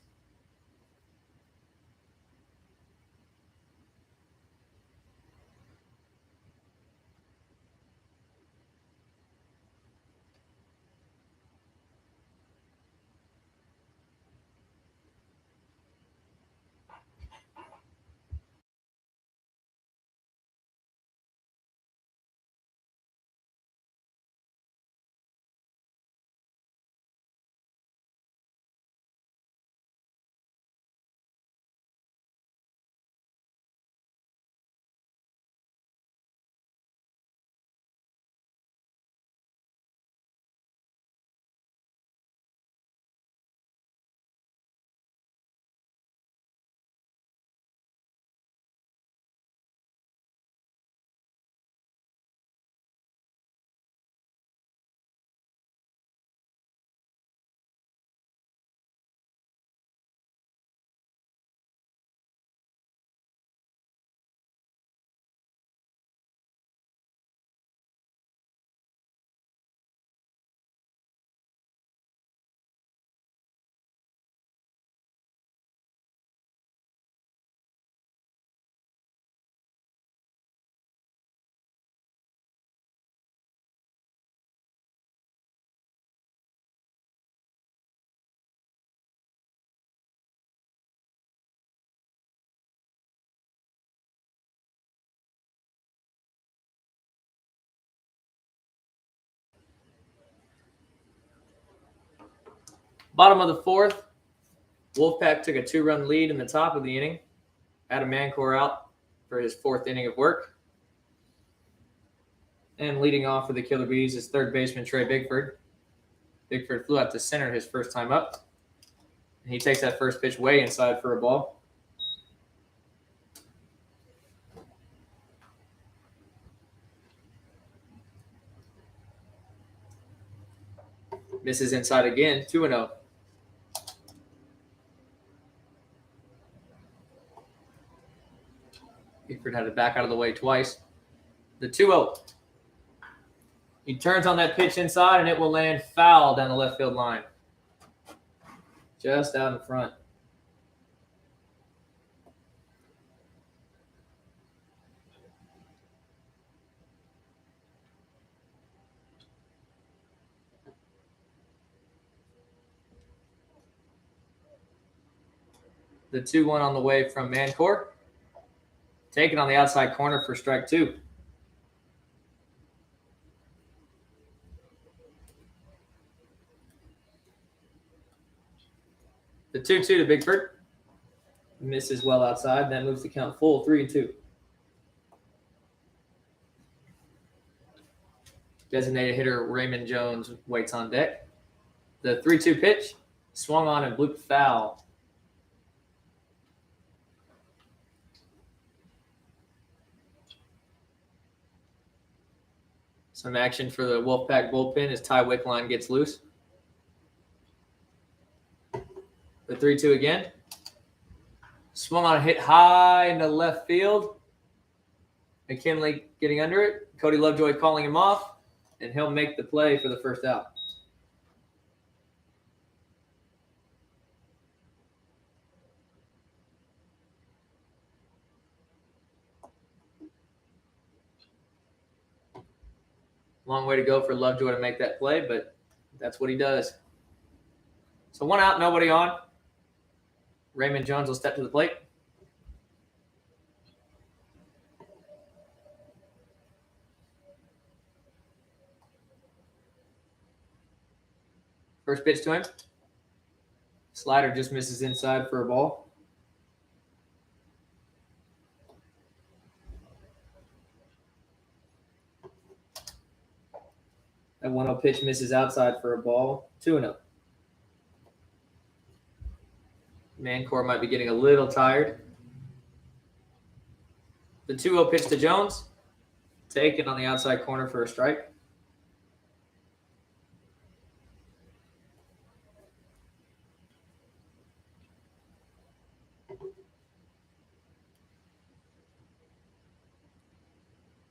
Bottom of the fourth, Wolfpac took a 2-run lead in the top of the inning. Adam Mancor out for his 4th inning of work. And leading off for the Killer Bees is third baseman Trey Bigford. Bigford flew out to center his first time up. And he takes that first pitch way inside for a ball. Misses inside again, 2-0. Bigford had to back out of the way twice. The 2-0. He turns on that pitch inside, and it will land foul down the left field line. Just out in front. The 2-1 on the way from Mancor. Taken on the outside corner for strike 2. The 2-2 to Bigford. Misses well outside. That moves the count full 3-2. Designated hitter Raymond Jones waits on deck. The 3-2 pitch swung on and blooped foul. Some action for the Wolfpac bullpen as Ty Wickline gets loose. The 3-2 again. Swung on a hit high into left field. McKinley getting under it. Cody Lovejoy calling him off. And he'll make the play for the first out. Long way to go for Lovejoy to make that play, but that's what he does. So 1 out, nobody on. Raymond Jones will step to the plate. First pitch to him. Slider just misses inside for a ball. That 1-0 pitch misses outside for a ball. 2-0. Mancor might be getting a little tired. The 2-0 pitch to Jones. Taken on the outside corner for a strike.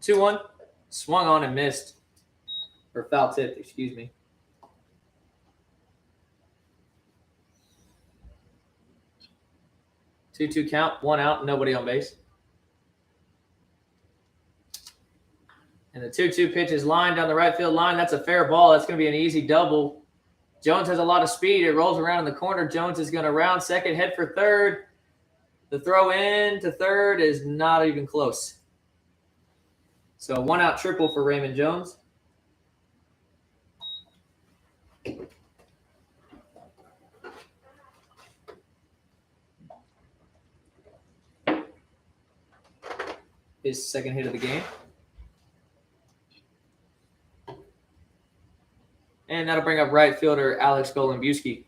Two one, swung on and missed, or foul tipped, excuse me. Two count, 1 out, nobody on base. And the 2-2 pitch is lined down the right field line. That's a fair ball. That's going to be an easy double. Jones has a lot of speed. It rolls around in the corner. Jones is going to round second, head for third. The throw in to third is not even close. So 1 out triple for Raymond Jones. His second hit of the game. And that'll bring up right fielder Alex Golembuski.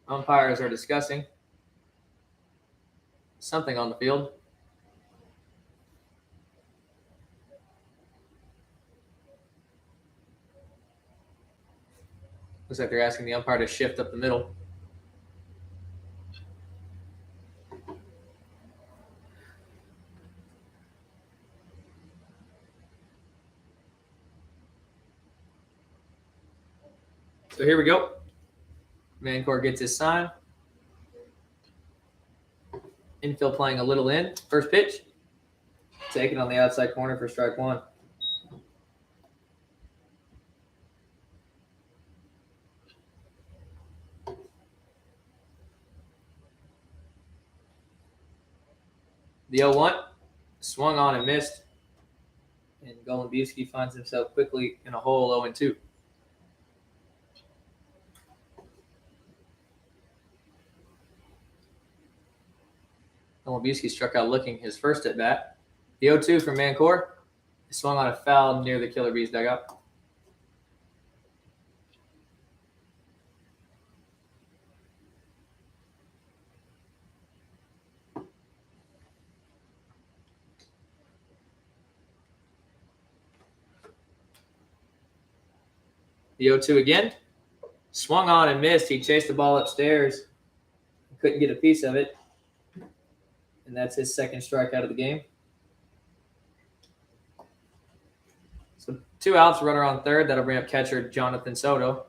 Umpires are discussing something on the field. Looks like they're asking the umpire to shift up the middle. So here we go. Mancor gets his sign. Infield playing a little in. First pitch. Taken on the outside corner for strike 1. The 0-1. swung on and missed. And Golubowski finds himself quickly in a hole 0-2. Golubowski struck out looking his first at bat. The 0-2 from Mancour swung on a foul near the Killer Bees dugout. The 0-2 again. Swung on and missed. He chased the ball upstairs. Couldn't get a piece of it. And that's his second strikeout of the game. So 2 outs, runner on third. That'll bring up catcher Jonathan Soto.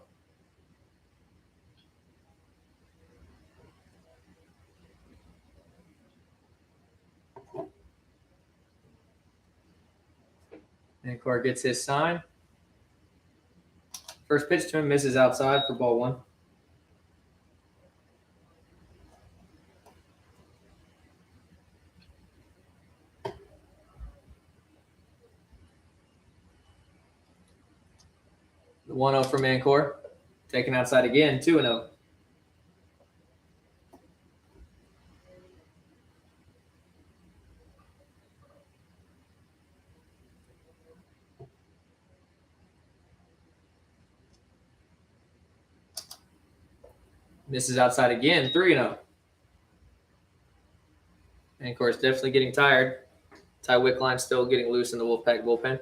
Mancour gets his sign. First pitch to him misses outside for ball 1. The 1-0 for Mancour. Taken outside again, 2-0. Misses outside again, 3-0. Mancour is definitely getting tired. Ty Wickline still getting loose in the Wolfpac bullpen.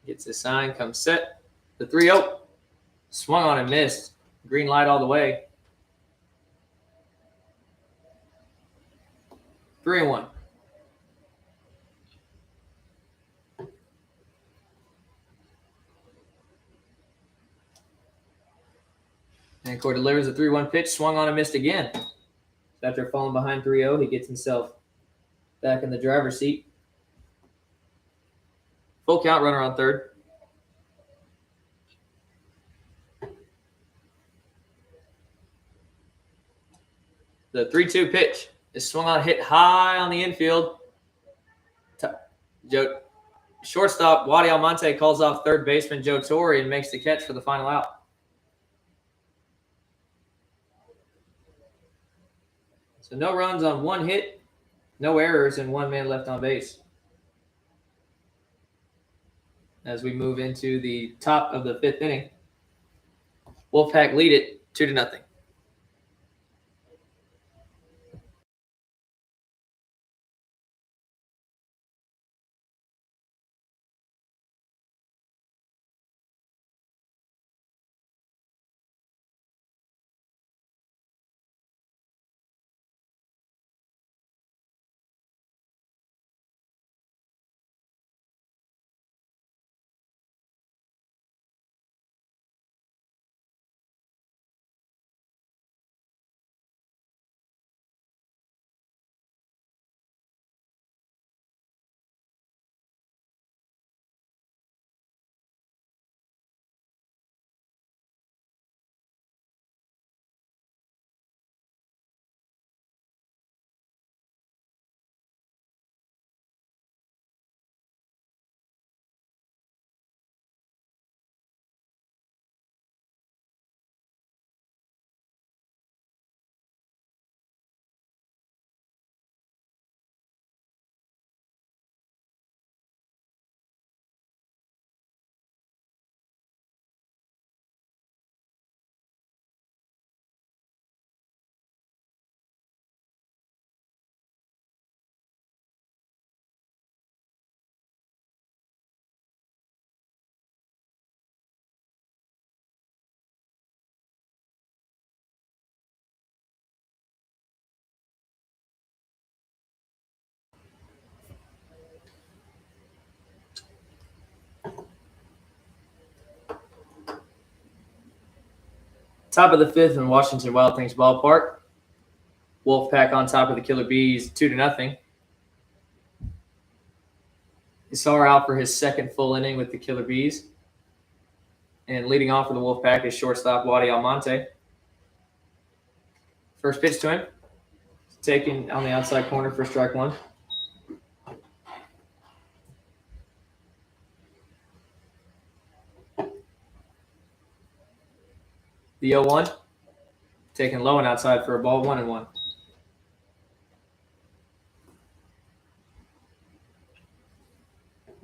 Gets his sign, comes set. The 3-0. Swung on and missed. Green light all the way. 3-1. Mancour delivers a 3-1 pitch, swung on and missed again. After falling behind 3-0, he gets himself back in the driver's seat. Full count, runner on third. The 3-2 pitch is swung on, hit high on the infield. Shortstop Wadi Almonte calls off third baseman Joe Torre and makes the catch for the final out. So no runs on 1 hit, no errors, and 1 man left on base. As we move into the top of the 5th inning, Wolfpac lead it 2-0. Top of the 5th in Washington Wild Things ballpark. Wolfpac on top of the Killer Bees 2-0. Isar out for his second full inning with the Killer Bees. And leading off for the Wolfpac is shortstop Wadi Almonte. First pitch to him. Taken on the outside corner for strike one. The 0-1. Taken low and outside for a ball, 1-1.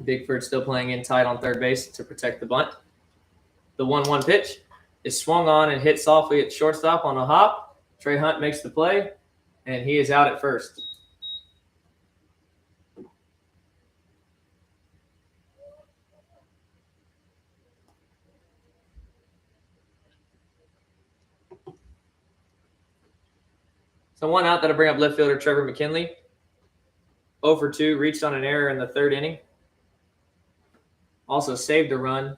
Bigford still playing in tight on third base to protect the bunt. The 1-1 pitch is swung on and hit softly at shortstop on a hop. Trey Hunt makes the play, and he is out at first. So one out, that'll bring up left fielder Trevor McKinley. 0 for 2, reached on an error in the third inning. Also saved a run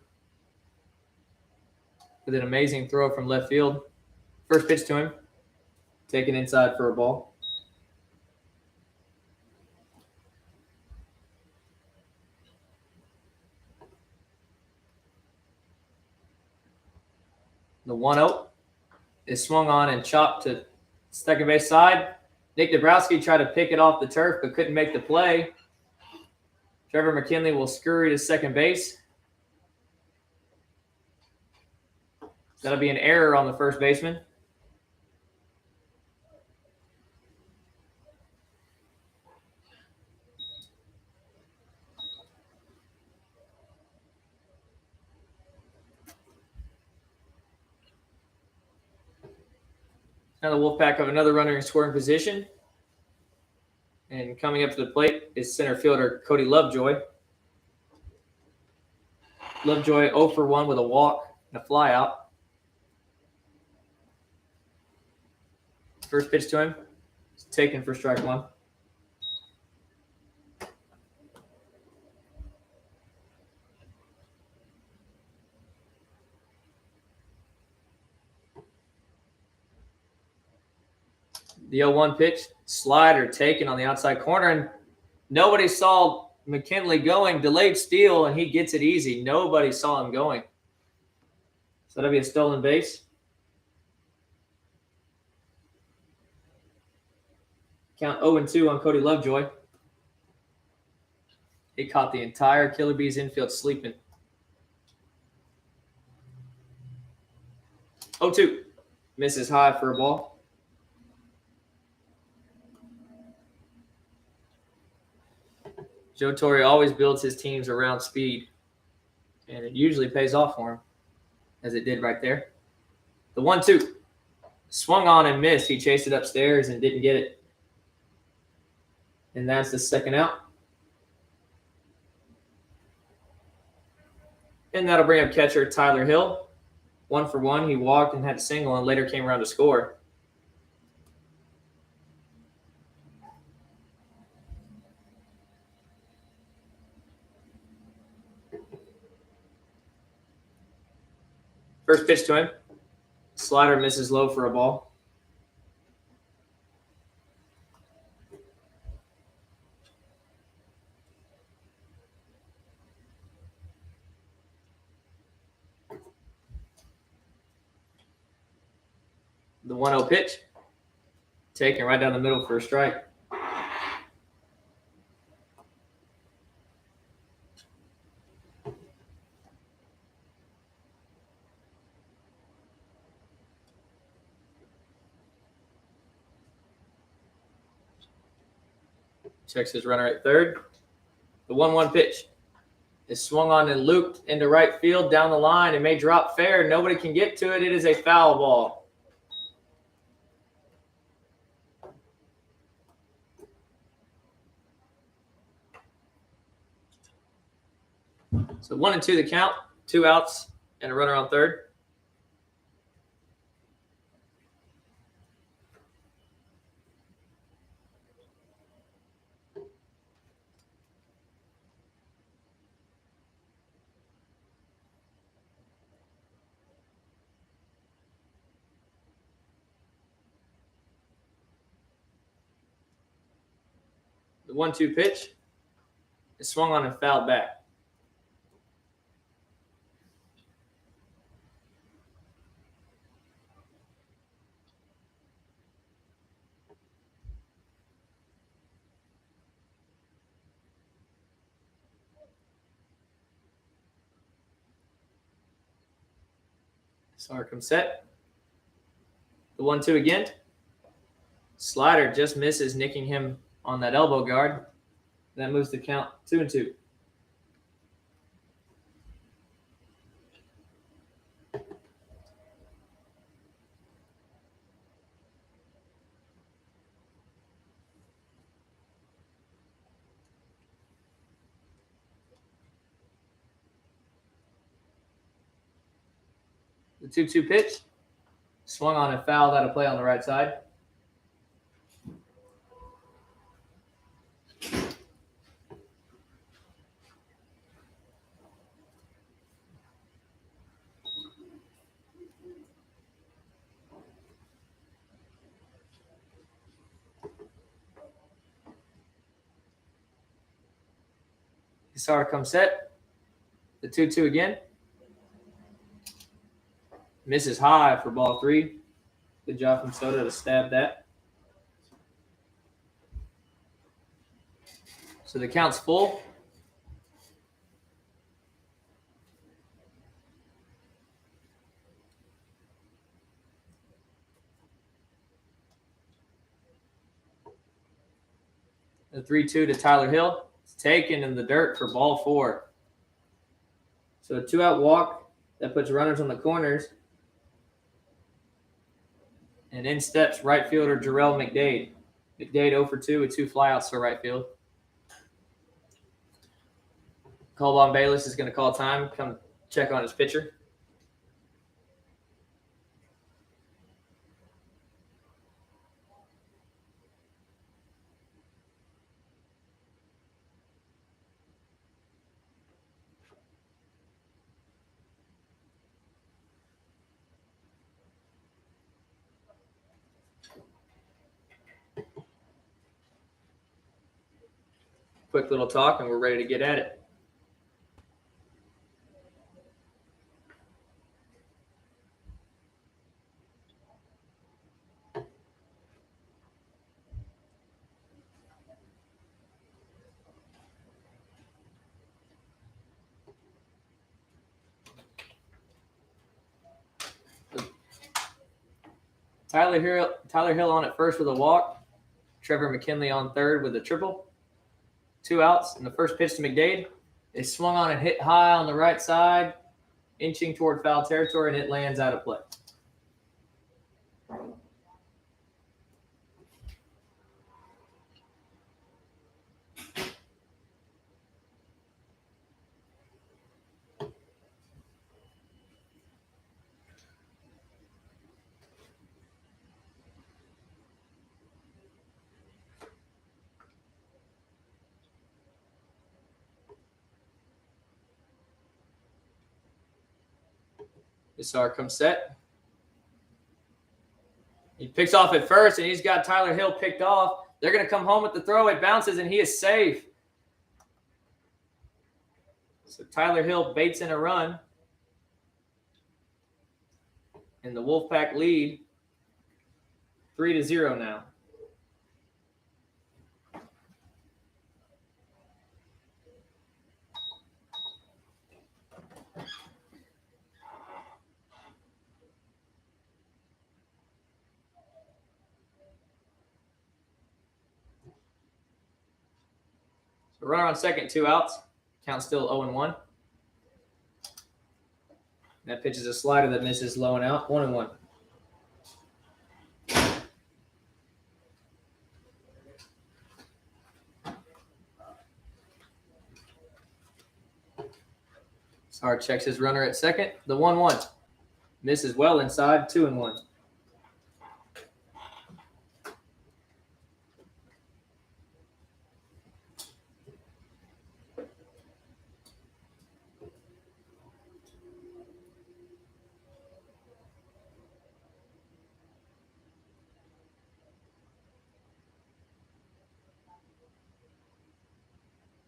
with an amazing throw from left field. First pitch to him, taken inside for a ball. The 1-0 is swung on and chopped to second base side. Nick Dabrowski tried to pick it off the turf but couldn't make the play. Trevor McKinley will scurry to second base. That'll be an error on the first baseman. Now the Wolfpac have another runner in scoring position. And coming up to the plate is center fielder Cody Lovejoy. Lovejoy 0 for 1 with a walk and a fly out. First pitch to him, it's taken for strike one. The 0-1 pitch, slider taken on the outside corner, and nobody saw McKinley going. Delayed steal, and he gets it easy. Nobody saw him going. So that'll be a stolen base. Count 0-2 on Cody Lovejoy. He caught the entire Killer Bees infield sleeping. 0-2. Misses high for a ball. Joe Torre always builds his teams around speed, and it usually pays off for him, as it did right there. The 1-2. Swung on and missed. He chased it upstairs and didn't get it. And that's the second out. And that'll bring up catcher Tyler Hill. 1 for 1. He walked and had a single and later came around to score. First pitch to him. Slider misses low for a ball. The 1-0 pitch. Taken right down the middle for a strike. Checks his runner at third. The 1-1 pitch is swung on and looped into right field down the line. It may drop fair. Nobody can get to it. It is a foul ball. So 1-2 the count, 2 outs, and a runner on third. The 1-2 pitch is swung on and fouled back. Starter comes set. The 1-2 again. Slider just misses, nicking him on that elbow guard. That moves the count 2-2. The 2-2 pitch. Swung on and fouled out of play on the right side. Yinzer comes set. The 2-2 again. Misses high for ball 3. Good job from Soto to stab that. So the count's full. The 3-2 to Tyler Hill. It's taken in the dirt for ball 4. So a 2-out walk that puts runners on the corners. And in steps right fielder Jarrell McDade. McDade 0 for 2 with 2 flyouts for right field. Cole Bayless is going to call time, come check on his pitcher. Quick little talk, and we're ready to get at it. Tyler Hill on at first with a walk. Trevor McKinley on third with a triple. 2 outs, and the first pitch to McDade. They swung on and hit high on the right side, inching toward foul territory, and it lands out of play. Yinzer comes set. He picks off at first, and he's got Tyler Hill picked off. They're going to come home with the throw. It bounces, and he is safe. So Tyler Hill baits in a run. And the Wolfpac lead 3-0 now. So runner on second, 2 outs. Count still 0-1. That pitch is a slider that misses low and out. 1-1. Yinzer checks his runner at second. The 1-1. Misses well inside. 2-1.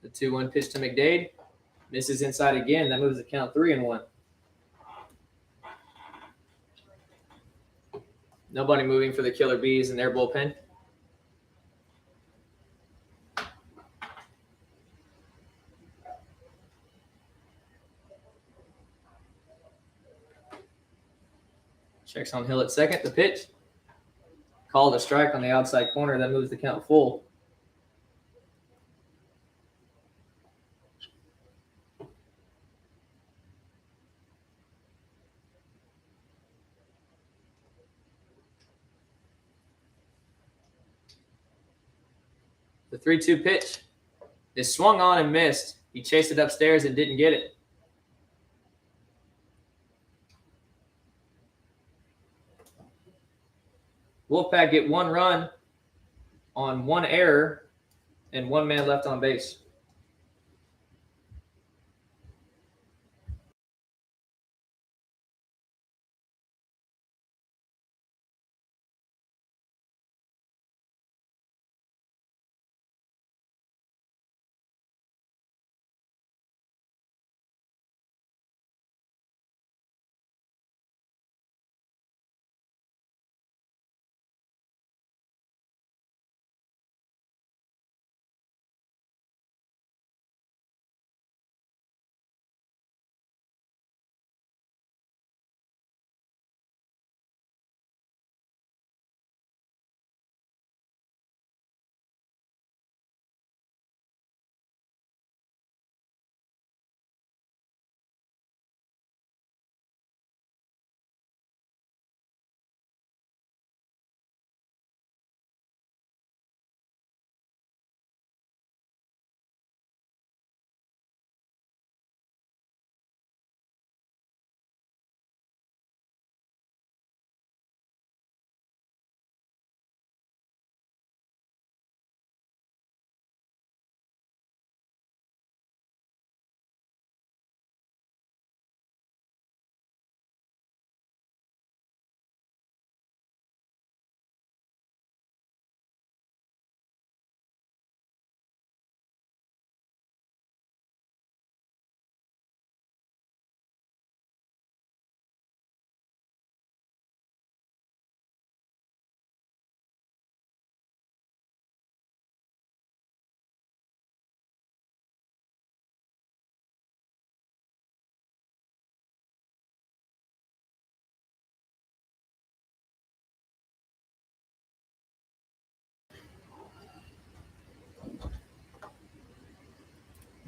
The 2-1 pitch to McDade. Misses inside again. That moves the count 3-1. Nobody moving for the Killer Bees in their bullpen. Checks on Hill at second. The pitch. Called a strike on the outside corner. That moves the count full. The 3-2 pitch is swung on and missed. He chased it upstairs and didn't get it. Wolfpac get 1 run on 1 error and 1 man left on base.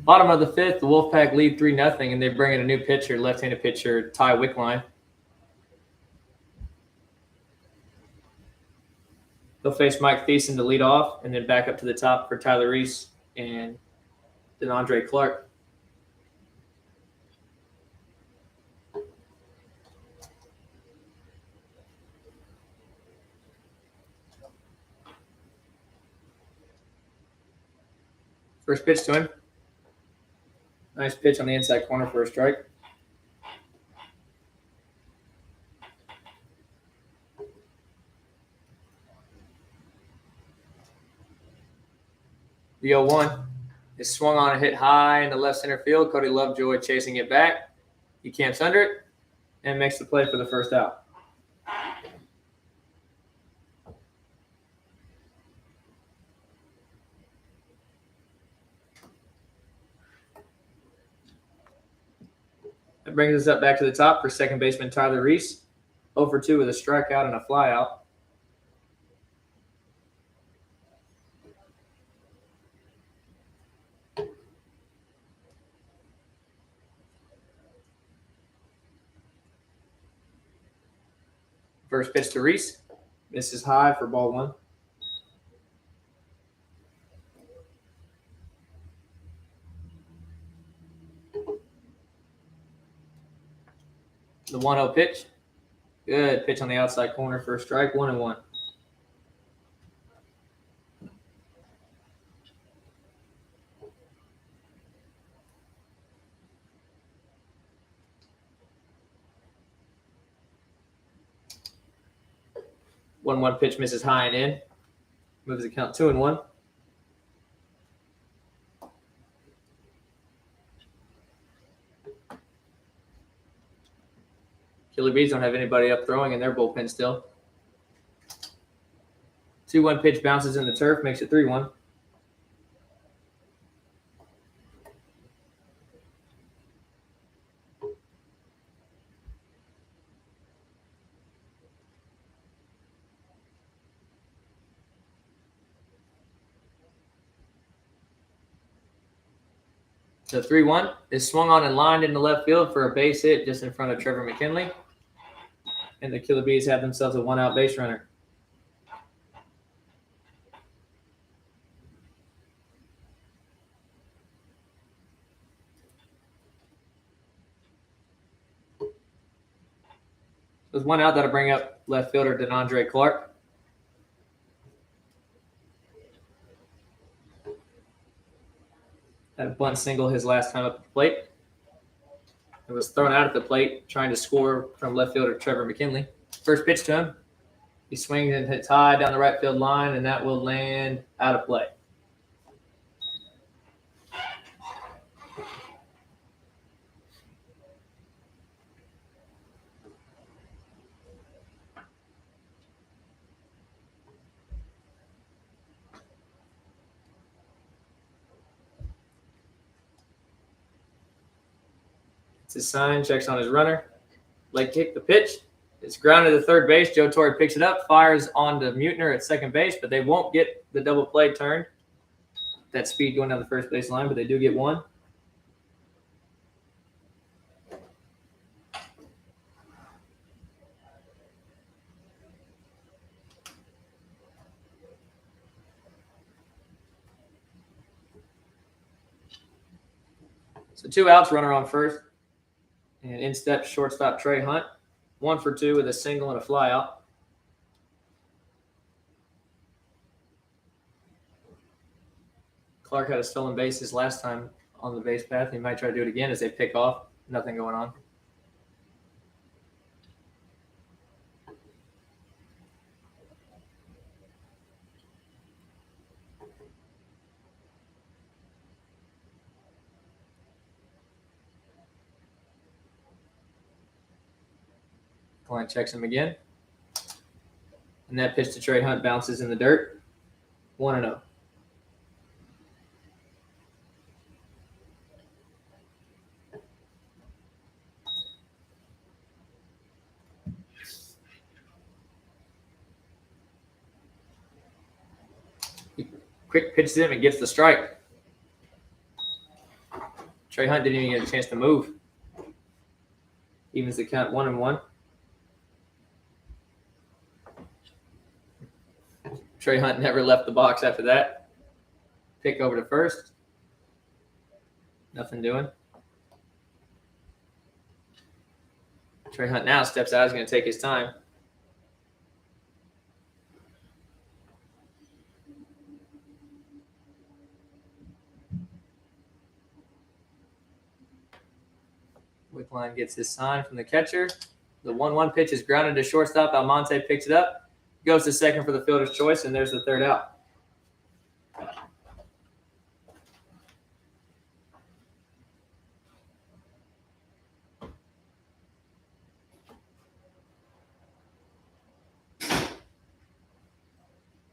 Bottom of the 5th, the Wolfpac lead 3-0, and they bring in a new pitcher, left-handed pitcher Ty Wickline. They'll face Mike Thiessen to lead off, and then back up to the top for Tyler Reese and Deandre Clark. First pitch to him. Nice pitch on the inside corner for a strike. The 0-1 is swung on and hit high in the left center field. Cody Lovejoy chasing it back. He camps under it and makes the play for the first out. That brings us up back to the top for second baseman Tyler Reese. 0 for 2 with a strikeout and a flyout. First pitch to Reese. Misses high for ball 1. The 1-0 pitch. Good pitch on the outside corner for a strike. 1-1. One pitch misses high and in. Moves the count 2-1. Killer Bees don't have anybody up throwing in their bullpen still. 2-1 pitch bounces in the turf, makes it 3-1. The 3-1 is swung on and lined into left field for a base hit just in front of Trevor McKinley. And the Killer Bees have themselves a 1-out base runner. With 1 out, that'll bring up left fielder Deandre Clark. Had a bunt single his last time up at the plate. It was thrown out at the plate, trying to score from left fielder Trevor McKinley. First pitch to him. He swings and hits high down the right field line, and that will land out of play. It's his sign, checks on his runner. Leg kick the pitch. It's grounded to third base. Joe Torre picks it up, fires onto Mutener at second base, but they won't get the double play turned. That speed going down the first base line, but they do get one. So 2 outs, runner on first. And in steps shortstop Trey Hunt. 1 for 2 with a single and a fly out. Clark had a stolen base his last time on the base path. He might try to do it again as they pick off. Nothing going on. Client checks him again. And that pitch to Trey Hunt bounces in the dirt. 1-0. Quick pitches him and gets the strike. Trey Hunt didn't even get a chance to move. Evens the count 1-1. Trey Hunt never left the box after that. Pick over to first. Nothing doing. Trey Hunt now steps out. He's going to take his time. Wickline gets his sign from the catcher. The 1-1 pitch is grounded to shortstop. Almonte picks it up. Goes to second for the fielder's choice, and there's the 3rd out.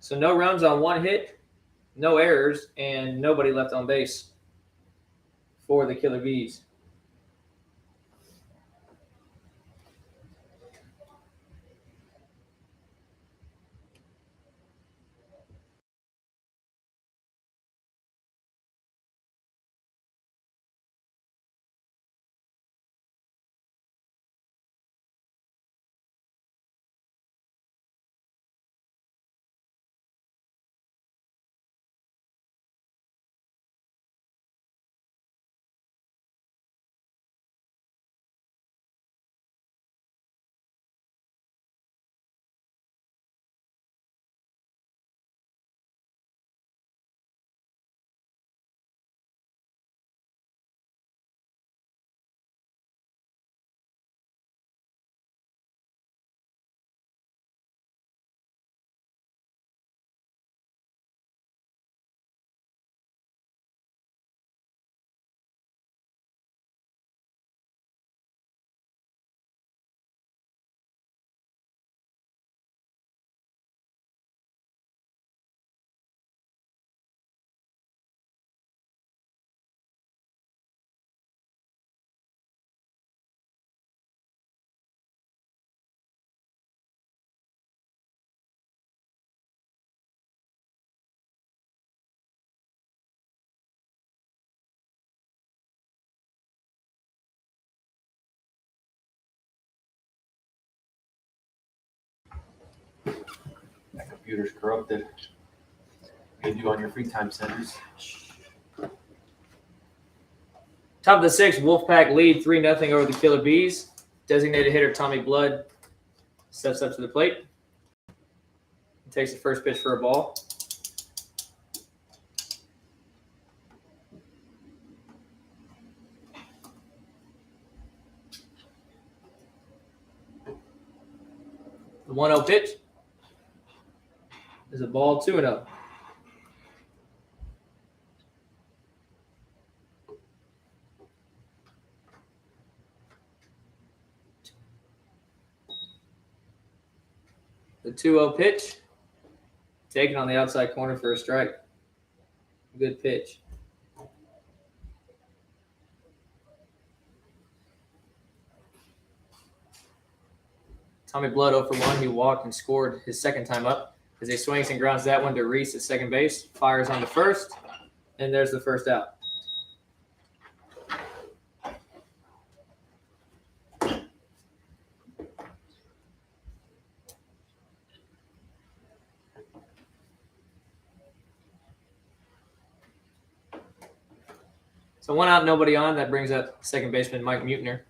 So no runs on 1 hit, no errors, and nobody left on base for the Killer Bees. computer's corrupted. What do you do on your free time, Sanders? Top of the sixth, Wolfpac lead 3-0 over the Killer Bees. Designated hitter Tommy Blood steps up to the plate. He takes the first pitch for a ball. The 1-0 pitch is a ball, 2-0. The 2-0 pitch, taken on the outside corner for a strike. Good pitch. Tommy Blood 0 for 1. He walked and scored his second time up as he swings and grounds that one to Reese at second base. Fires on the first, and there's the first out. So 1 out, nobody on. That brings up second baseman Mike Mutener.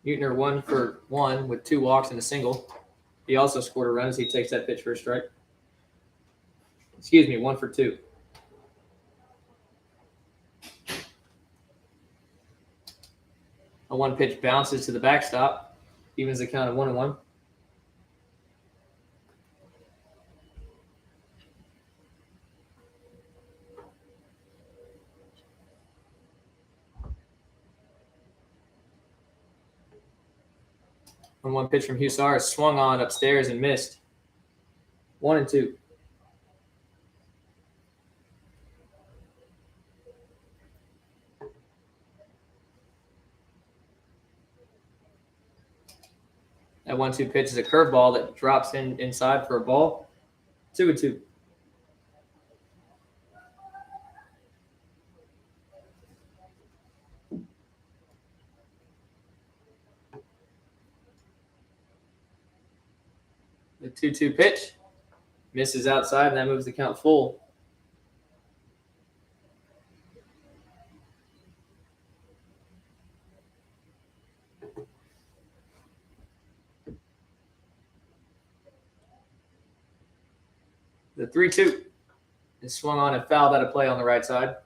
Mutener 1 for 1 with 2 walks and a single. He also scored a run as he takes that pitch for a strike. 1 for 2. A 1 pitch bounces to the backstop, evens the count of 1-1. On 1 pitch from Hussar is swung on upstairs and missed. 1-2. That 1-2 pitch is a curveball that drops inside for a ball. 2-2. The 2-2 pitch misses outside, and that moves the count full. The 3-2 is swung on and fouled out of play on the right side.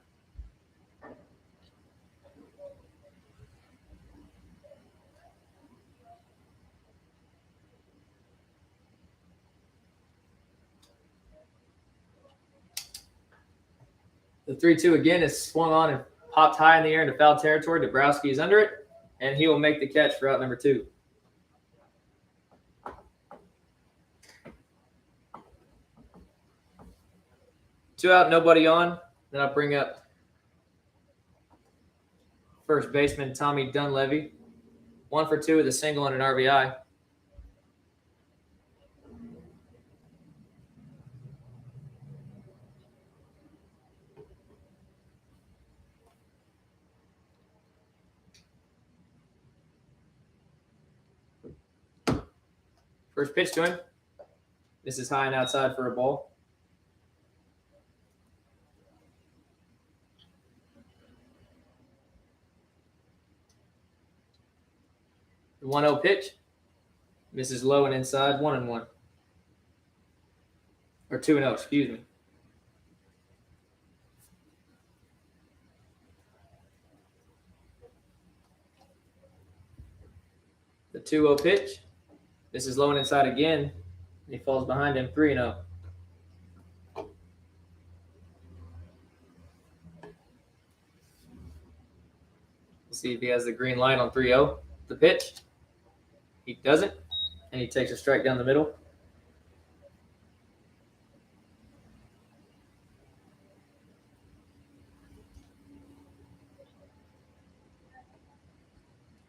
The 3-2 again is swung on and popped high in the air into foul territory. Dabrowski is under it, and he will make the catch for out number 2. Two out, nobody on. Then I'll bring up first baseman Tommy Dunleavy. 1 for 2 with a single and an RBI. First pitch to him. This is high and outside for a ball. The 1-0 pitch. Misses low and inside. 1-1. Or 2-0, excuse me. The 2-0 pitch. This is low and inside again. He falls behind him. 3-0. We'll see if he has the green light on 3-0. The pitch. He doesn't, and he takes a strike down the middle.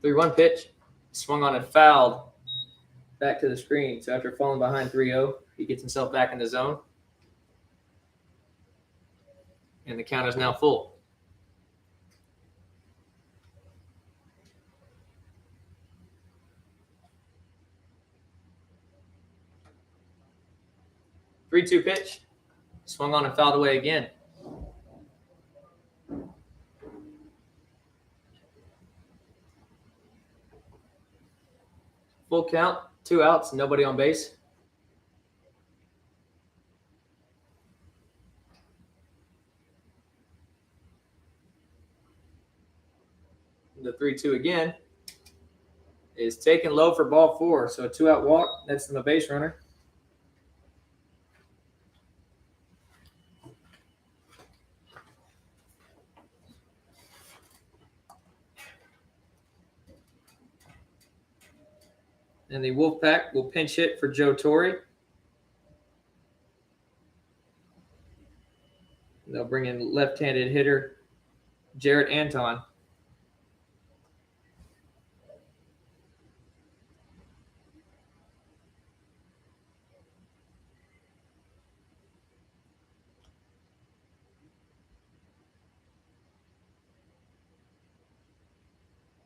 The 3-1 pitch. Swung on and fouled. Back to the screen. So after falling behind 3-0, he gets himself back in the zone. And the count is now full. 3-2 pitch. Swung on and fouled away again. Full count, 2 outs, nobody on base. The 3-2 again is taken low for ball 4. So a 2-out walk. That's from a base runner. And the Wolfpac will pinch hit for Joe Torre. They'll bring in left-handed hitter Jarrett Anton.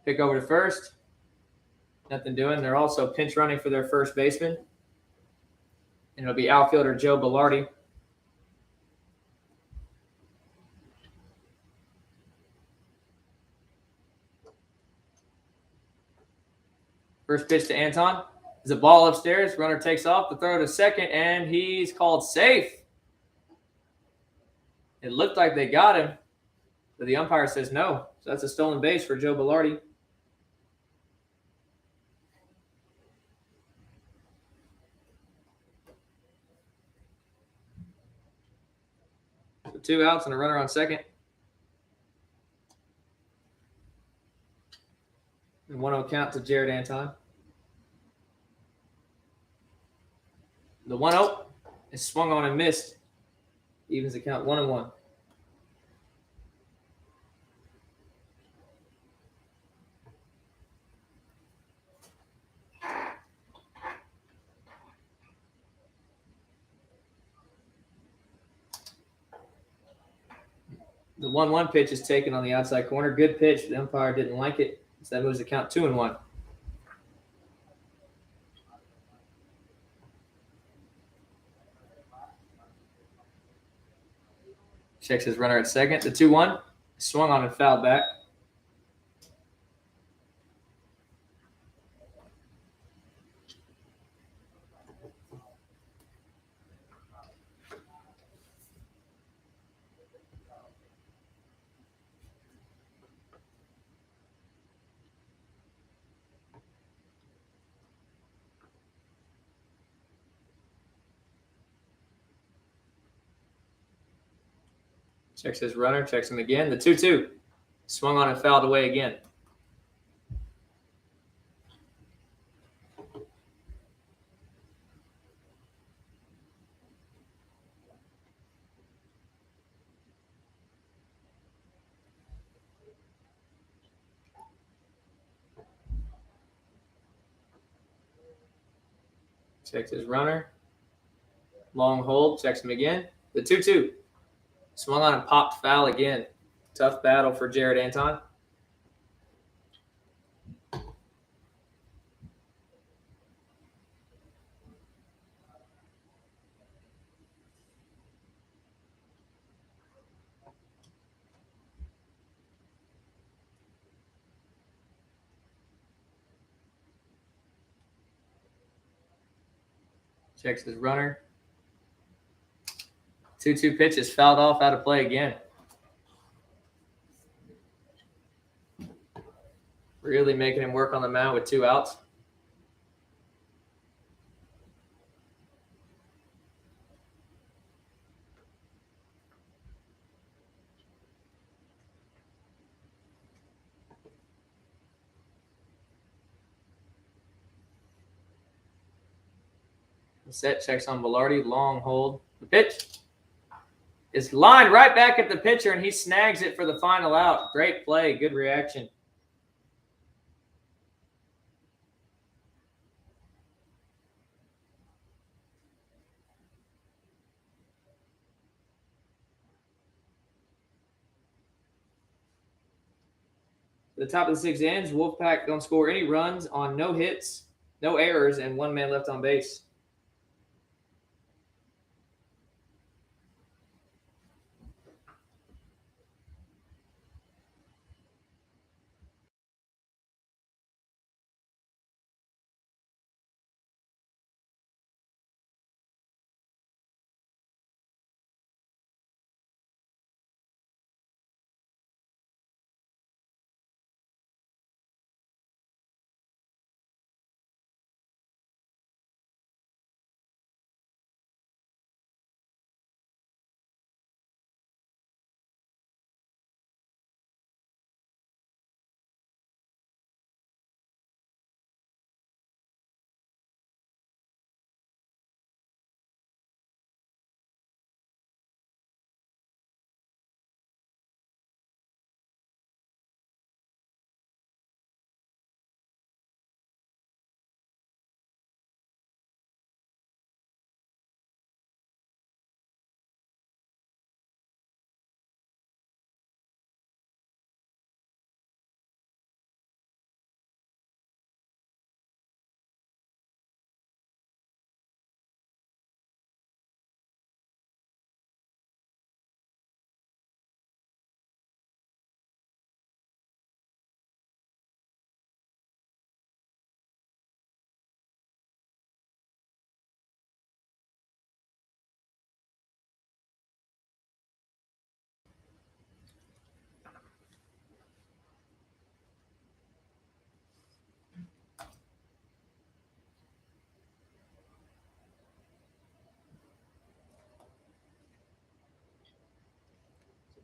Pick over to first. Nothing doing. They're also pinch running for their first baseman. And it'll be outfielder Joe Bellardi. First pitch to Anton. There's a ball upstairs. Runner takes off. The throw to second, and he's called safe. It looked like they got him, but the umpire says no. So that's a stolen base for Joe Bellardi. So 2 outs and a runner on second. And 1-0 count to Jarrett Anton. The 1-0 is swung on and missed. Evens the count 1-1. The 1-1 pitch is taken on the outside corner. Good pitch. The umpire didn't like it. So that moves the count 2-1. Checks his runner at second. The 2-1 swung on and fouled back. Checks his runner, checks him again. The 2-2 swung on and fouled away again. Checks his runner. Long hold, checks him again. The 2-2 swung on and popped foul again. Tough battle for Jarrett Anton. Checks his runner. 2-2 pitch is fouled off, out of play again. Really making him work on the mound with 2 outs. The set checks on Bellardi. Long hold. The pitch is lined right back at the pitcher, and he snags it for the final out. Great play. Good reaction. The top of the 6th ends. Wolfpac don't score any runs on no hits, no errors, and 1 man left on base.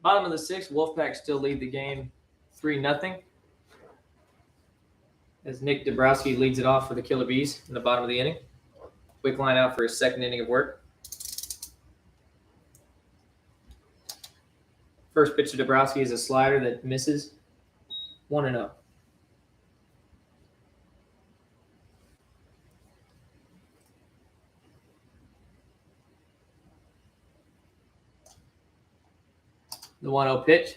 Bottom of the sixth, Wolfpac still lead the game 3-0. As Nick Dabrowski leads it off for the Killer Bees in the bottom of the inning. Quick line out for his second inning of work. First pitch to Dabrowski is a slider that misses. 1-0. The 1-0 pitch.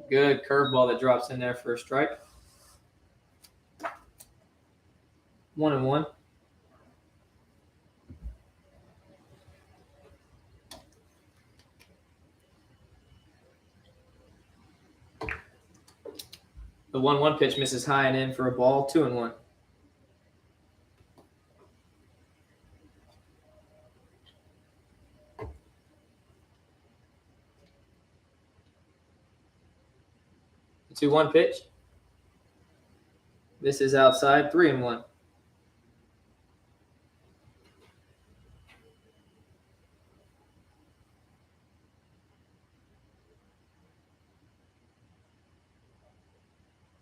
Good curveball that drops in there for a strike. 1-1. The 1-1 pitch misses high and in for a ball. 2-1. The 2-1 pitch. This is outside. 3-1.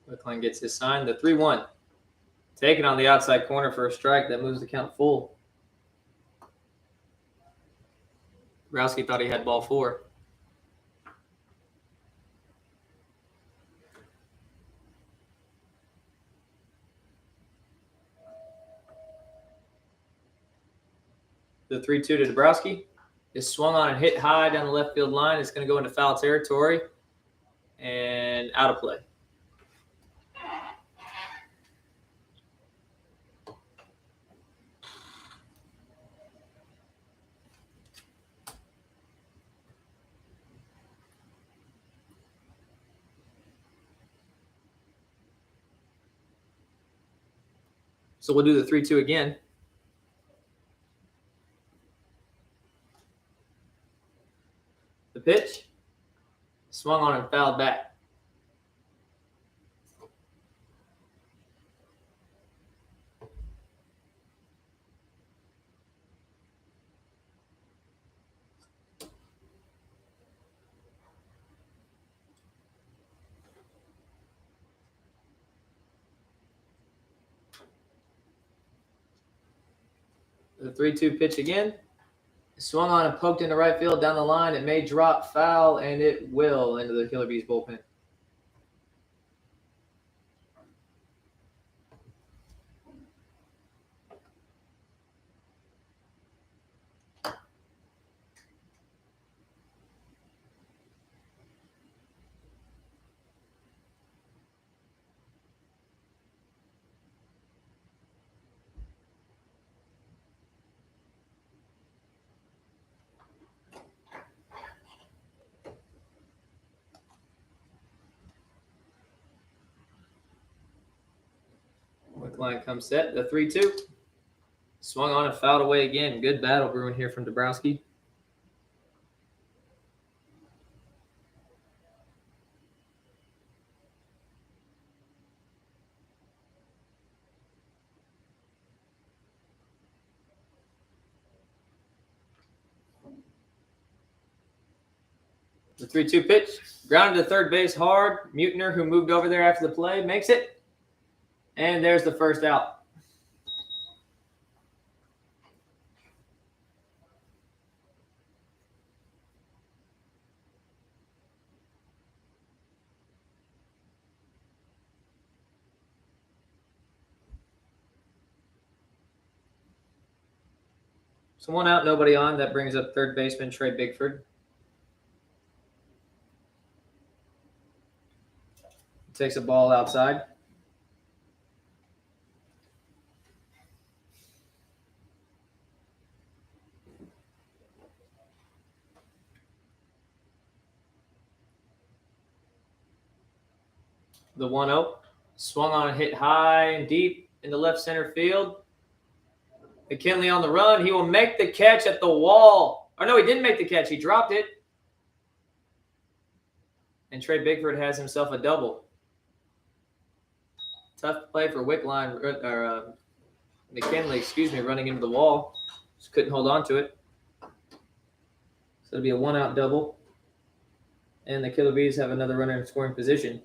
Wickline gets his sign. The 3-1. Taken on the outside corner for a strike. That moves the count full. Dabrowski thought he had ball 4. The 3-2 to Dabrowski is swung on and hit high down the left field line. It's going to go into foul territory and out of play. So we'll do the 3-2 again. The pitch, swung on and fouled back. The 3-2 pitch again. Swung on and poked into right field down the line. It may drop foul, and it will into the Killer Bees bullpen. Line comes set. The 3-2. Swung on and fouled away again. Good battle brewing here from Dabrowski. The 3-2 pitch. Grounded to third base hard. Mutener, who moved over there after the play, makes it. And there's the first out. So 1 out, nobody on. That brings up third baseman Trey Bigford. Takes a ball outside. The 1-0. Swung on and hit high and deep in the left center field. McKinley on the run. He will make the catch at the wall. Or no, he didn't make the catch. He dropped it. And Trey Bigford has himself a double. Tough play for Wickline, or McKinley, running into the wall. Just couldn't hold on to it. So it'll be a 1-out double. and the Killer Bees have another runner in scoring position.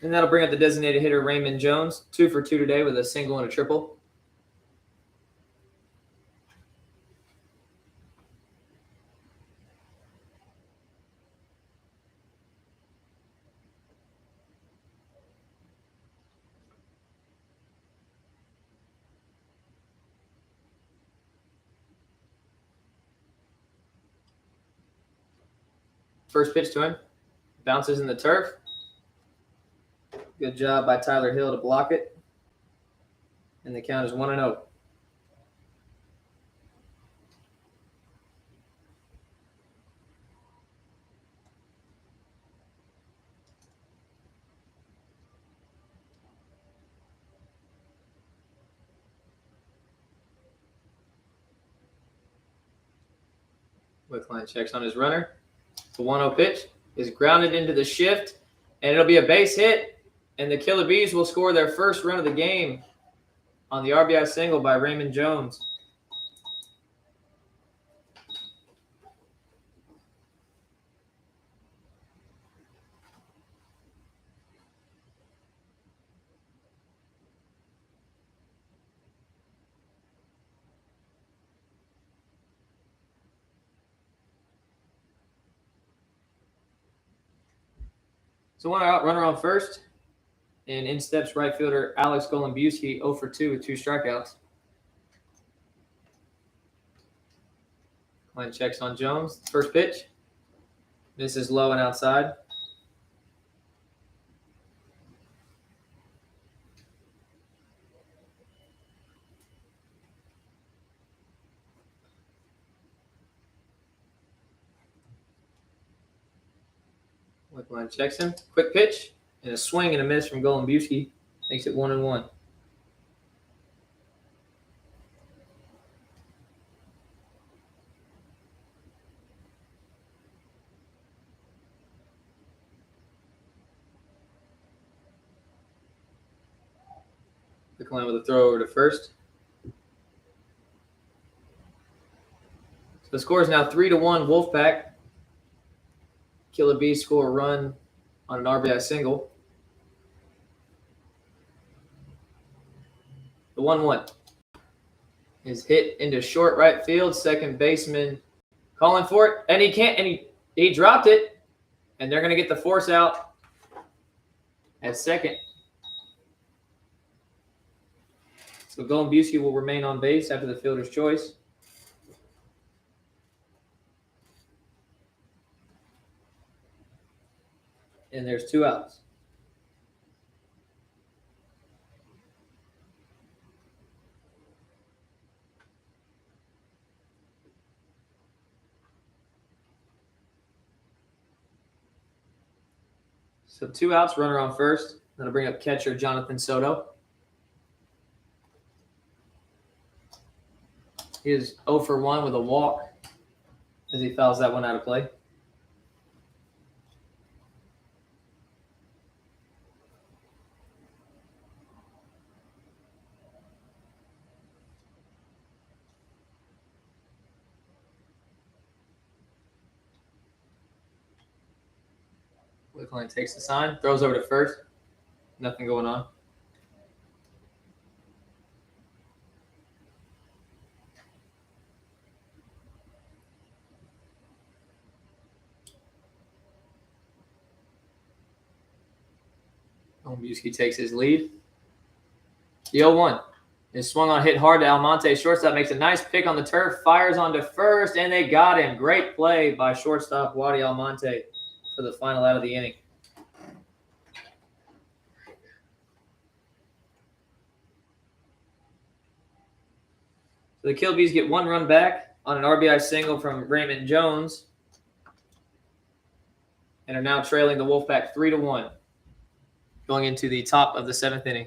And that'll bring up the designated hitter, Raymond Jones, 2 for 2 today with a single and a triple. First pitch to him. Bounces in the turf. Good job by Tyler Hill to block it. And the count is 1-0. Wickline checks on his runner. The 1-0 pitch is grounded into the shift, and it'll be a base hit. And the Killer Bees will score their first run of the game on the RBI single by Raymond Jones. So one out, runner on first. And in steps right fielder Alex Golombuski, 0 for 2 with 2 strikeouts. Line checks on Jones. First pitch. Misses low and outside. Wickline checks him. Quick pitch. And a swing and a miss from Golombuski makes it 1-1. Wickline with a throw over to first. So the score is now 3-1 Wolfpac. Killer Bees score a run on an RBI single. The 1-1 is hit into short right field. Second baseman calling for it, and he can't. And he dropped it, and they're going to get the force out at second. So Golombuski will remain on base after the fielder's choice. And there's 2 outs. So 2 outs, runner on first. That'll bring up catcher Jonathan Soto. He is 0 for 1 with a walk as he fouls that one out of play. Wickline takes the sign, throws over to first. Nothing going on. Golombuski takes his lead. The 0-1 is swung on, hit hard to Almonte. Shortstop makes a nice pick on the turf, fires onto first, and they got him. Great play by shortstop Wadi Almonte for the final out of the inning. So the Kill Bees get 1 run back on an RBI single from Raymond Jones and are now trailing the Wolfpac 3-1 going into the top of the 7th inning.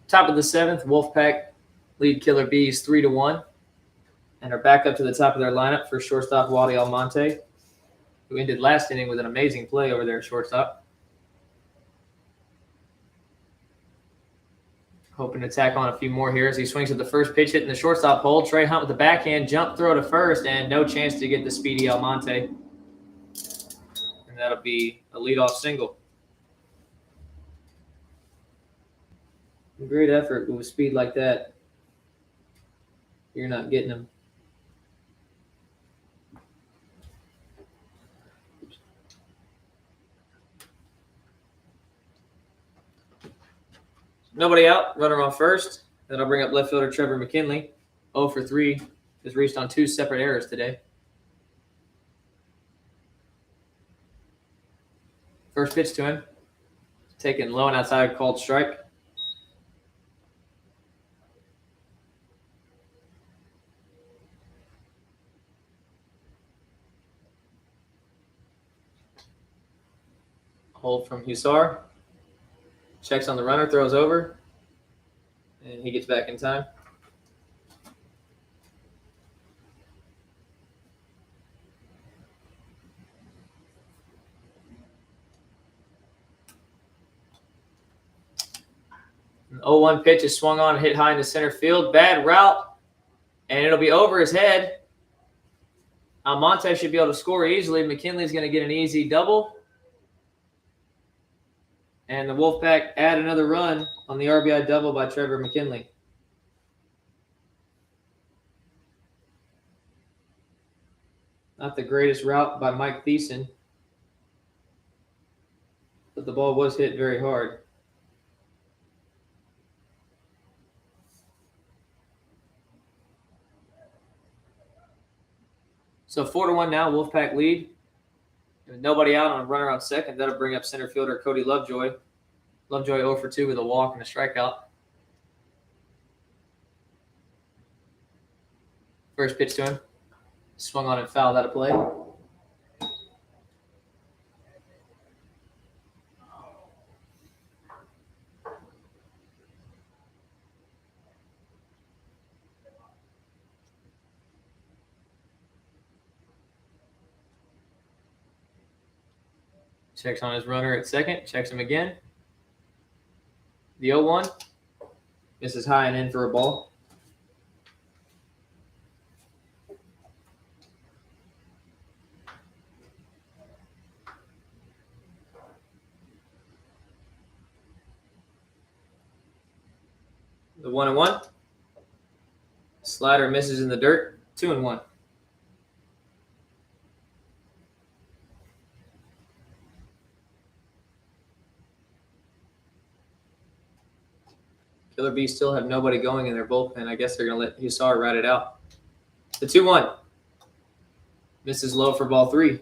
Top of the 7th, Wolfpac lead Killer Bees 3-1, and are back up to the top of their lineup for shortstop Wadi Almonte, who ended last inning with an amazing play over there at shortstop. Hoping to tack on a few more here as he swings at the first pitch, hitting the shortstop hole. Trey Hunt with the backhand, jump throw to first, and no chance to get the speedy Almonte. And that'll be a leadoff single. Great effort, but with speed like that, you're not getting him. Nobody out, runner on first. Then I'll bring up left fielder Trevor McKinley. 0 for 3 is reached on 2 separate errors today. First pitch to him. Taken low and outside, called strike. Hold from Hussar. Checks on the runner, throws over, and he gets back in time. An 0-1 pitch is swung on and hit high into center field. Bad route, and it'll be over his head. Almonte should be able to score easily. McKinley's going to get an easy double. And the Wolfpac add another run on the RBI double by Trevor McKinley. Not the greatest route by Mike Thiessen, but the ball was hit very hard. So 4-1 now, Wolfpac lead. With nobody out on a runner on second, that'll bring up center fielder Cody Lovejoy. Lovejoy 0 for 2 with a walk and a strikeout. First pitch to him. Swung on and fouled out of play. Checks on his runner at second. Checks him again. The 0-1. Misses high and in for a ball. The 1-1. Slider misses in the dirt. 2-1. Killer Bees still have nobody going in their bullpen. I guess they're going to let Hussar ride it out. The 2-1. Misses low for ball 3.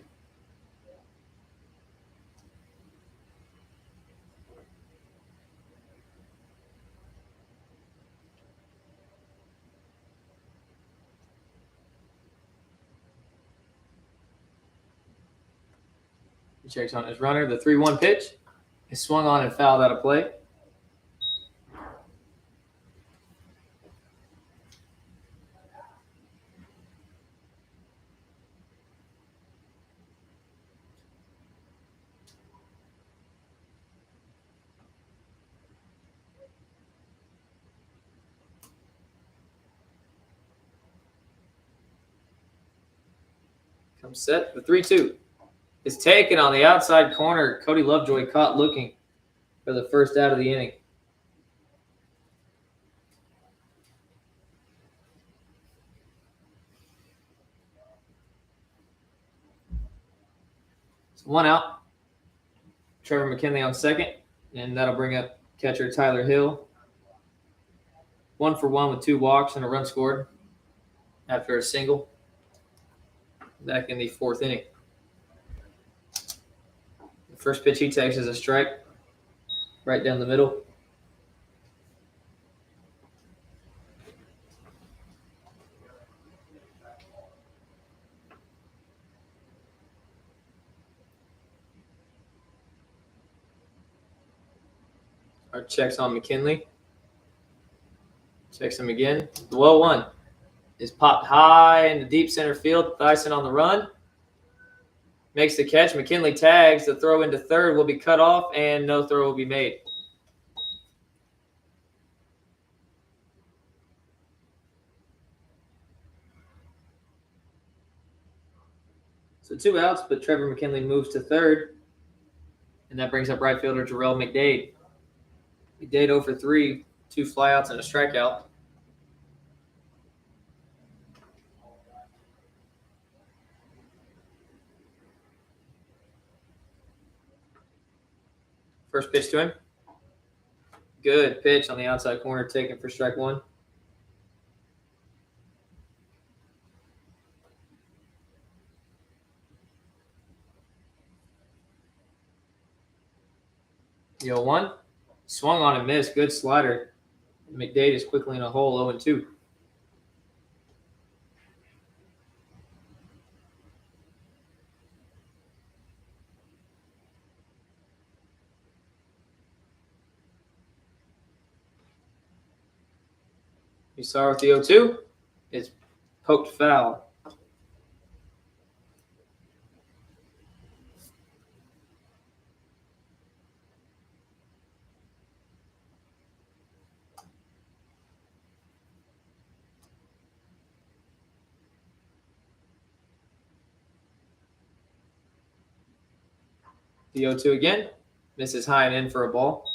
He checks on his runner. The 3-1 pitch is swung on and fouled out of play. Comes set. The 3-2 is taken on the outside corner. Cody Lovejoy caught looking for the first out of the inning. So 1 out. Trevor McKinley on second, and that'll bring up catcher Tyler Hill. 1 for 1 with 2 walks and a run scored after a single back in the 4th inning. The first pitch he takes is a strike right down the middle. Our checks on McKinley. Checks him again. The low one is popped high in the deep center field. Dyson on the run. Makes the catch. McKinley tags. The throw into third will be cut off, and no throw will be made. So 2 outs, but Trevor McKinley moves to third, and that brings up right fielder Jarrell McDade. McDade 0 for 3, 2 flyouts and a strikeout. First pitch to him. Good pitch on the outside corner, taken for strike 1. The 0-1. Swung on and missed. Good slider. McDade is quickly in a hole, 0-2. You saw with the 0-2. It's poked foul. The 0-2 again. Misses high and in for a ball.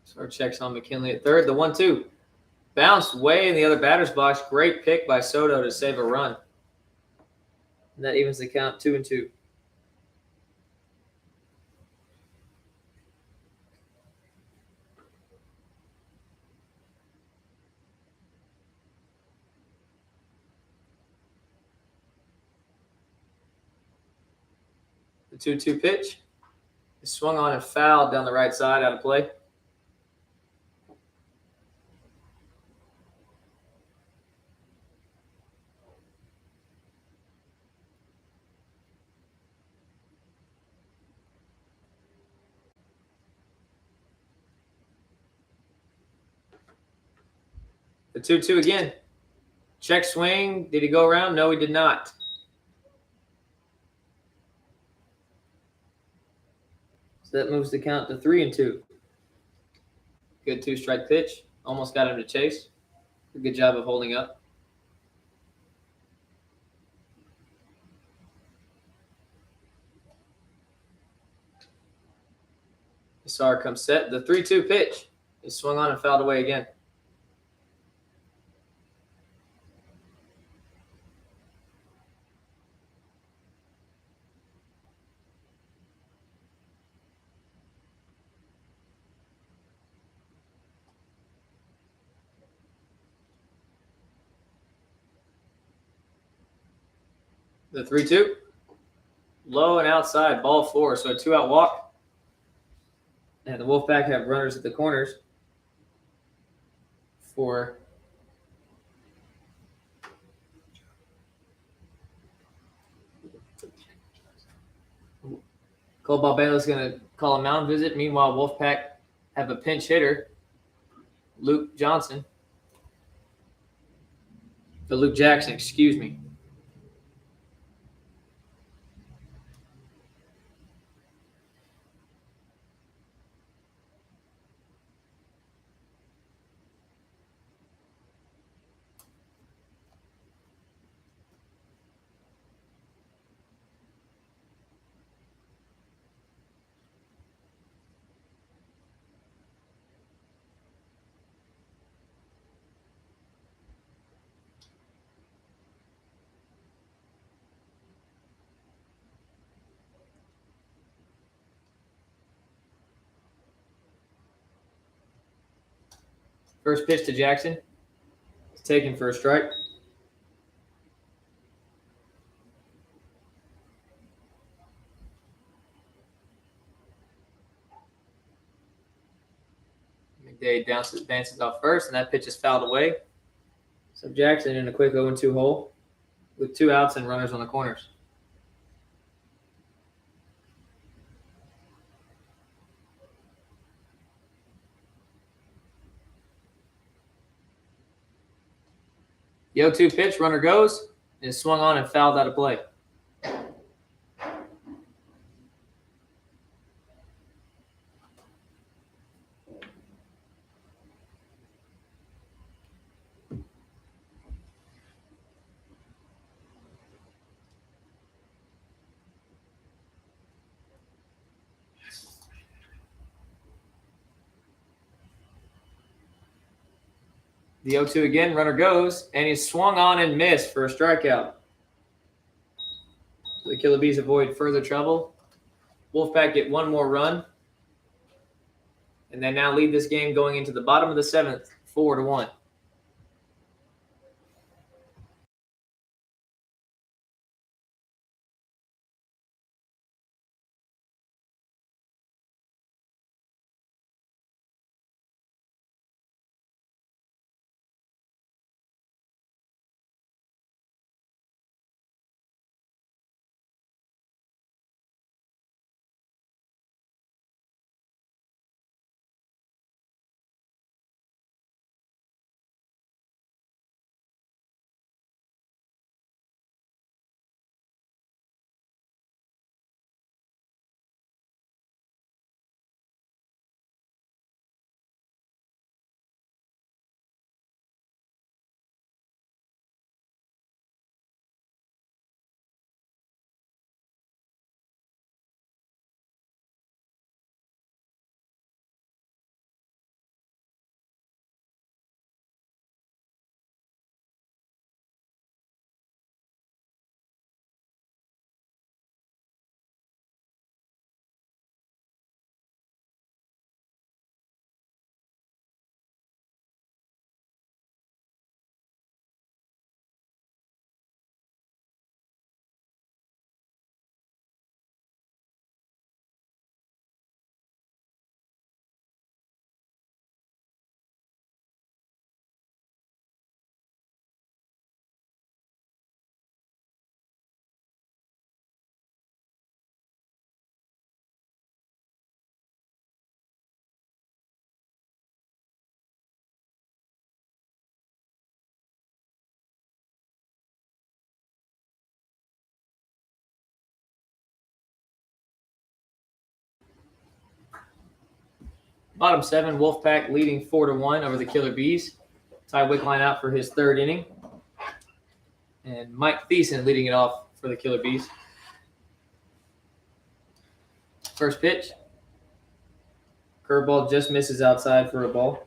So our checks on McKinley at third. The 1-2. Bounced way in the other batter's box. Great pick by Soto to save a run. And that evens the count 2-2. The 2-2 pitch is swung on and fouled down the right side, out of play. The 2-2 again. Check swing. Did he go around? No, he did not. So that moves the count to 3-2. Good 2-strike pitch. Almost got him to chase. Good job of holding up. Yinzer comes set. The 3-2 pitch is swung on and fouled away again. The 3-2. Low and outside, ball 4. So a 2-out walk. And the Wolfpac have runners at the corners for Cole Lovejoy is going to call a mound visit. Meanwhile, Wolfpac have a pinch hitter, Luke Jackson, excuse me. First pitch to Jackson. It's taken for a strike. McDade advances off first, and that pitch is fouled away. So Jackson in a quick 0-2 hole with 2 outs and runners on the corners. The 0-2 pitch, runner goes, and is swung on and fouled out of play. The 0-2 again, runner goes, and he's swung on and missed for a strikeout. So the Killer Bees avoid further trouble. Wolfpac get 1 more run, and they now lead this game going into the bottom of the 7th, 4-1. Bottom 7, Wolfpac leading 4-1 over the Killer Bees. Ty Wickline out for his 3rd inning. And Mike Thiessen leading it off for the Killer Bees. First pitch. Curveball just misses outside for a ball.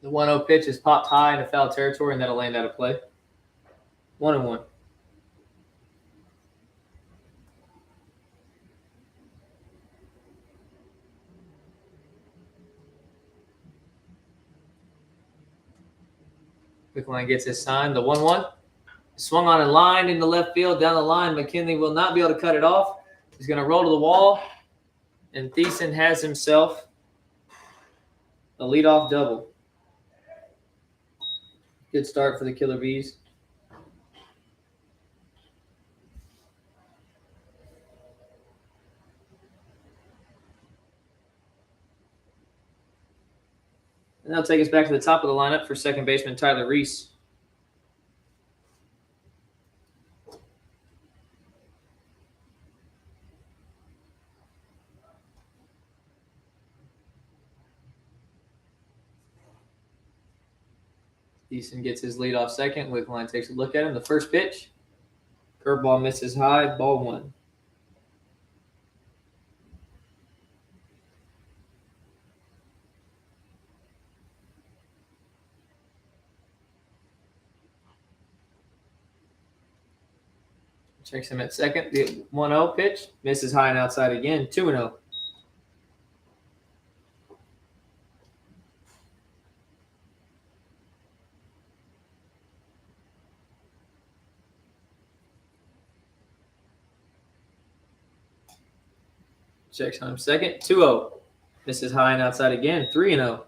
The 1-0 pitch is popped high into foul territory, and that'll land out of play. 1-1. Wickline gets his sign. The 1-1. Swung on and lined into left field. Down the line, McKinley will not be able to cut it off. He's going to roll to the wall, and Thiessen has himself a leadoff double. Good start for the Killer Bees. And that'll take us back to the top of the lineup for second baseman Tyler Reese. Thiessen gets his lead off second. Wickline takes a look at him. The first pitch. Curveball misses high. Ball 1. Checks him at second. The 1-0 pitch. Misses high and outside again. 2-0. Checks on him second. 2-0. Misses high and outside again. 3-0.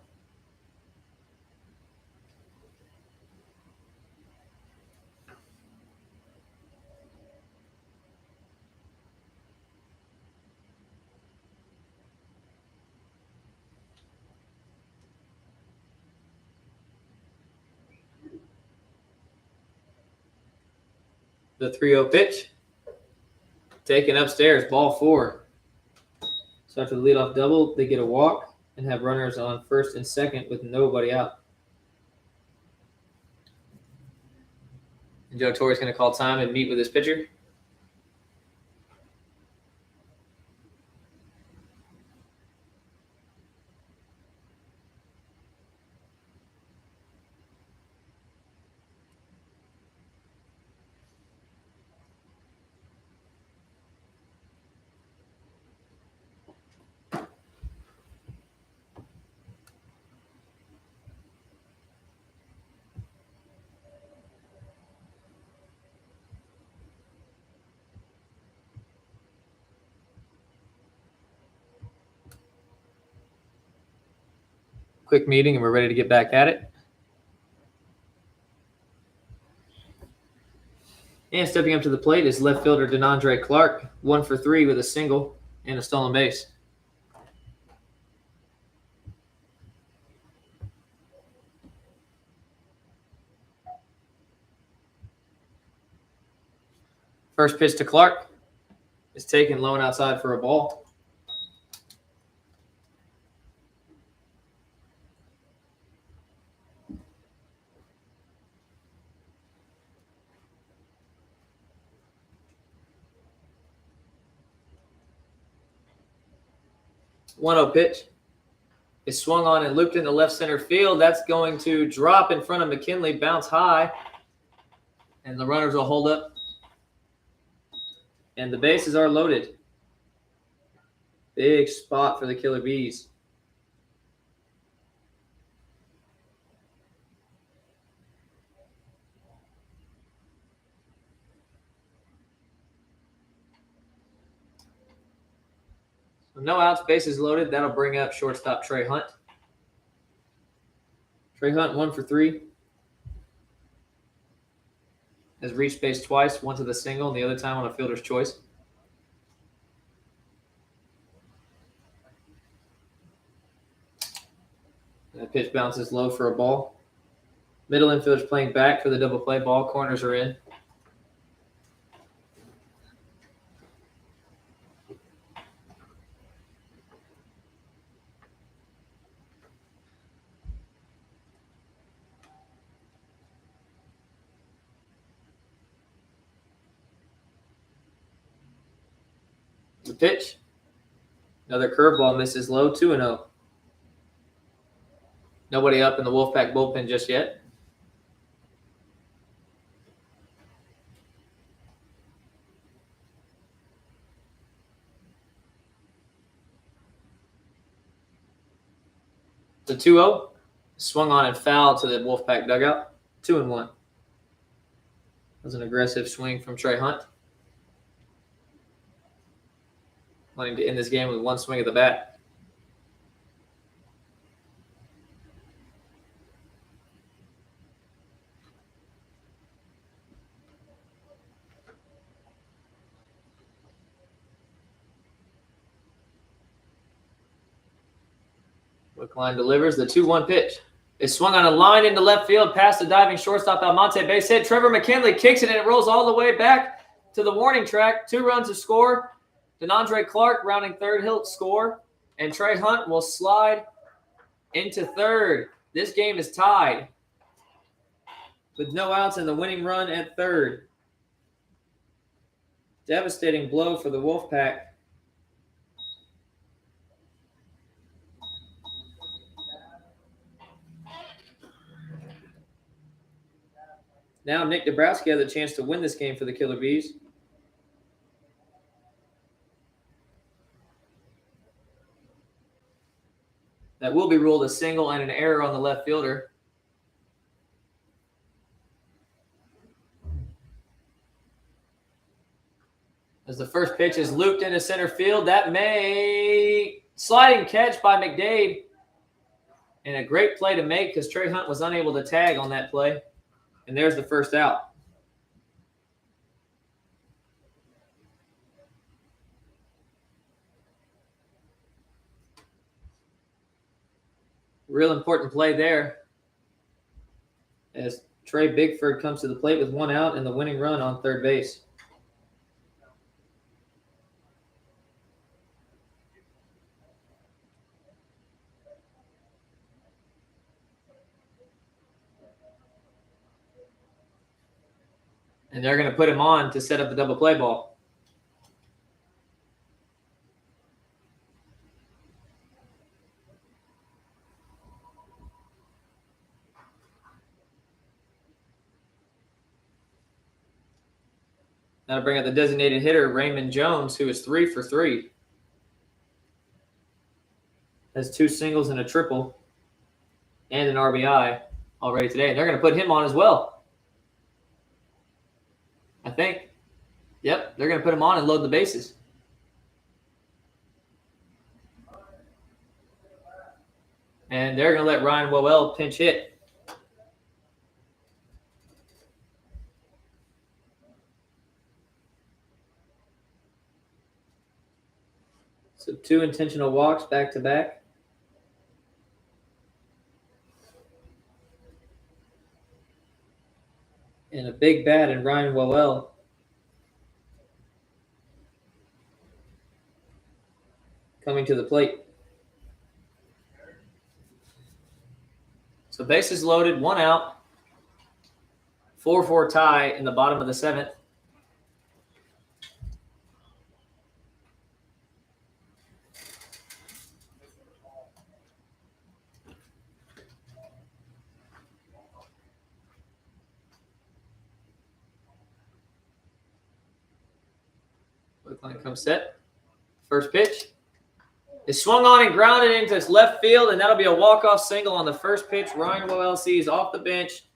The 3-0 pitch. Taken upstairs. Ball 4. So after the leadoff double, they get a walk and have runners on first and second with nobody out. And Joe Torre's going to call time and meet with his pitcher. Quick meeting, and we're ready to get back at it. And stepping up to the plate is left fielder Deandre Clark, 1 for 3 with a single and a stolen base. First pitch to Clark is taken low and outside for a ball. One 0 pitch is swung on and looped into left center field. That's going to drop in front of McKinley, bounce high, and the runners will hold up. And the bases are loaded. Big spot for the Killer Bees. So no outs, bases loaded. That'll bring up shortstop Trey Hunt. Trey Hunt 1 for 3. Has reached base twice, one to the single, and the other time on a fielder's choice. That pitch bounces low for a ball. Middle infielder's playing back for the double play ball. Corners are in. The pitch. Another curveball misses low, 2-0. Nobody up in the Wolfpac bullpen just yet. The 2-0 swung on and fouled to the Wolfpac dugout. 2-1. That was an aggressive swing from Trey Hunt. Wanting to end this game with one swing of the bat. Wickline delivers. The 2-1 pitch is swung on a line into left field past the diving shortstop Almonte. Base hit. Trevor McKinley kicks it and it rolls all the way back to the warning track. 2 runs to score. Deandre Clark rounding third, he'll score. And Trey Hunt will slide into third. This game is tied with no outs and the winning run at third. Devastating blow for the Wolfpac. Now Nick Dabrowski has a chance to win this game for the Killer Bees. That will be ruled a single and an error on the left fielder. As the first pitch is looped into center field, that may sliding catch by McDade. And a great play to make because Trey Hunt was unable to tag on that play. And there's the first out. Real important play there as Trey Bigford comes to the plate with 1 out and the winning run on third base. And they're going to put him on to set up the double play ball. That'll bring up the designated hitter, Raymond Jones, who is 3 for 3. Has 2 singles and a triple and an RBI already today. And they're going to put him on as well. I think. Yep, they're going to put him on and load the bases. And they're going to let Ryan Wowell pinch hit. So 2 intentional walks back to back. And a big bat in Ryan Wowell. Coming to the plate. So bases loaded, 1 out. 4-4 tie in the bottom of the 7th. Line comes set. First pitch is swung on and grounded into its left field, and that'll be a walk-off single on the first pitch. Ryan Wowell sees off the bench.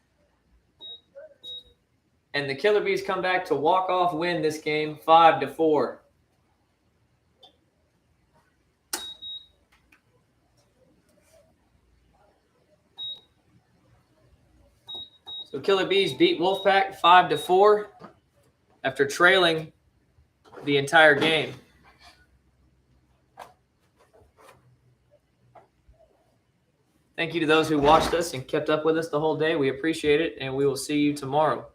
And the Killer Bees come back to walk-off win this game 5-4. So Killer Bees beat Wolfpac 5-4 after trailing the entire game. Thank you to those who watched us and kept up with us the whole day. We appreciate it, and we will see you tomorrow.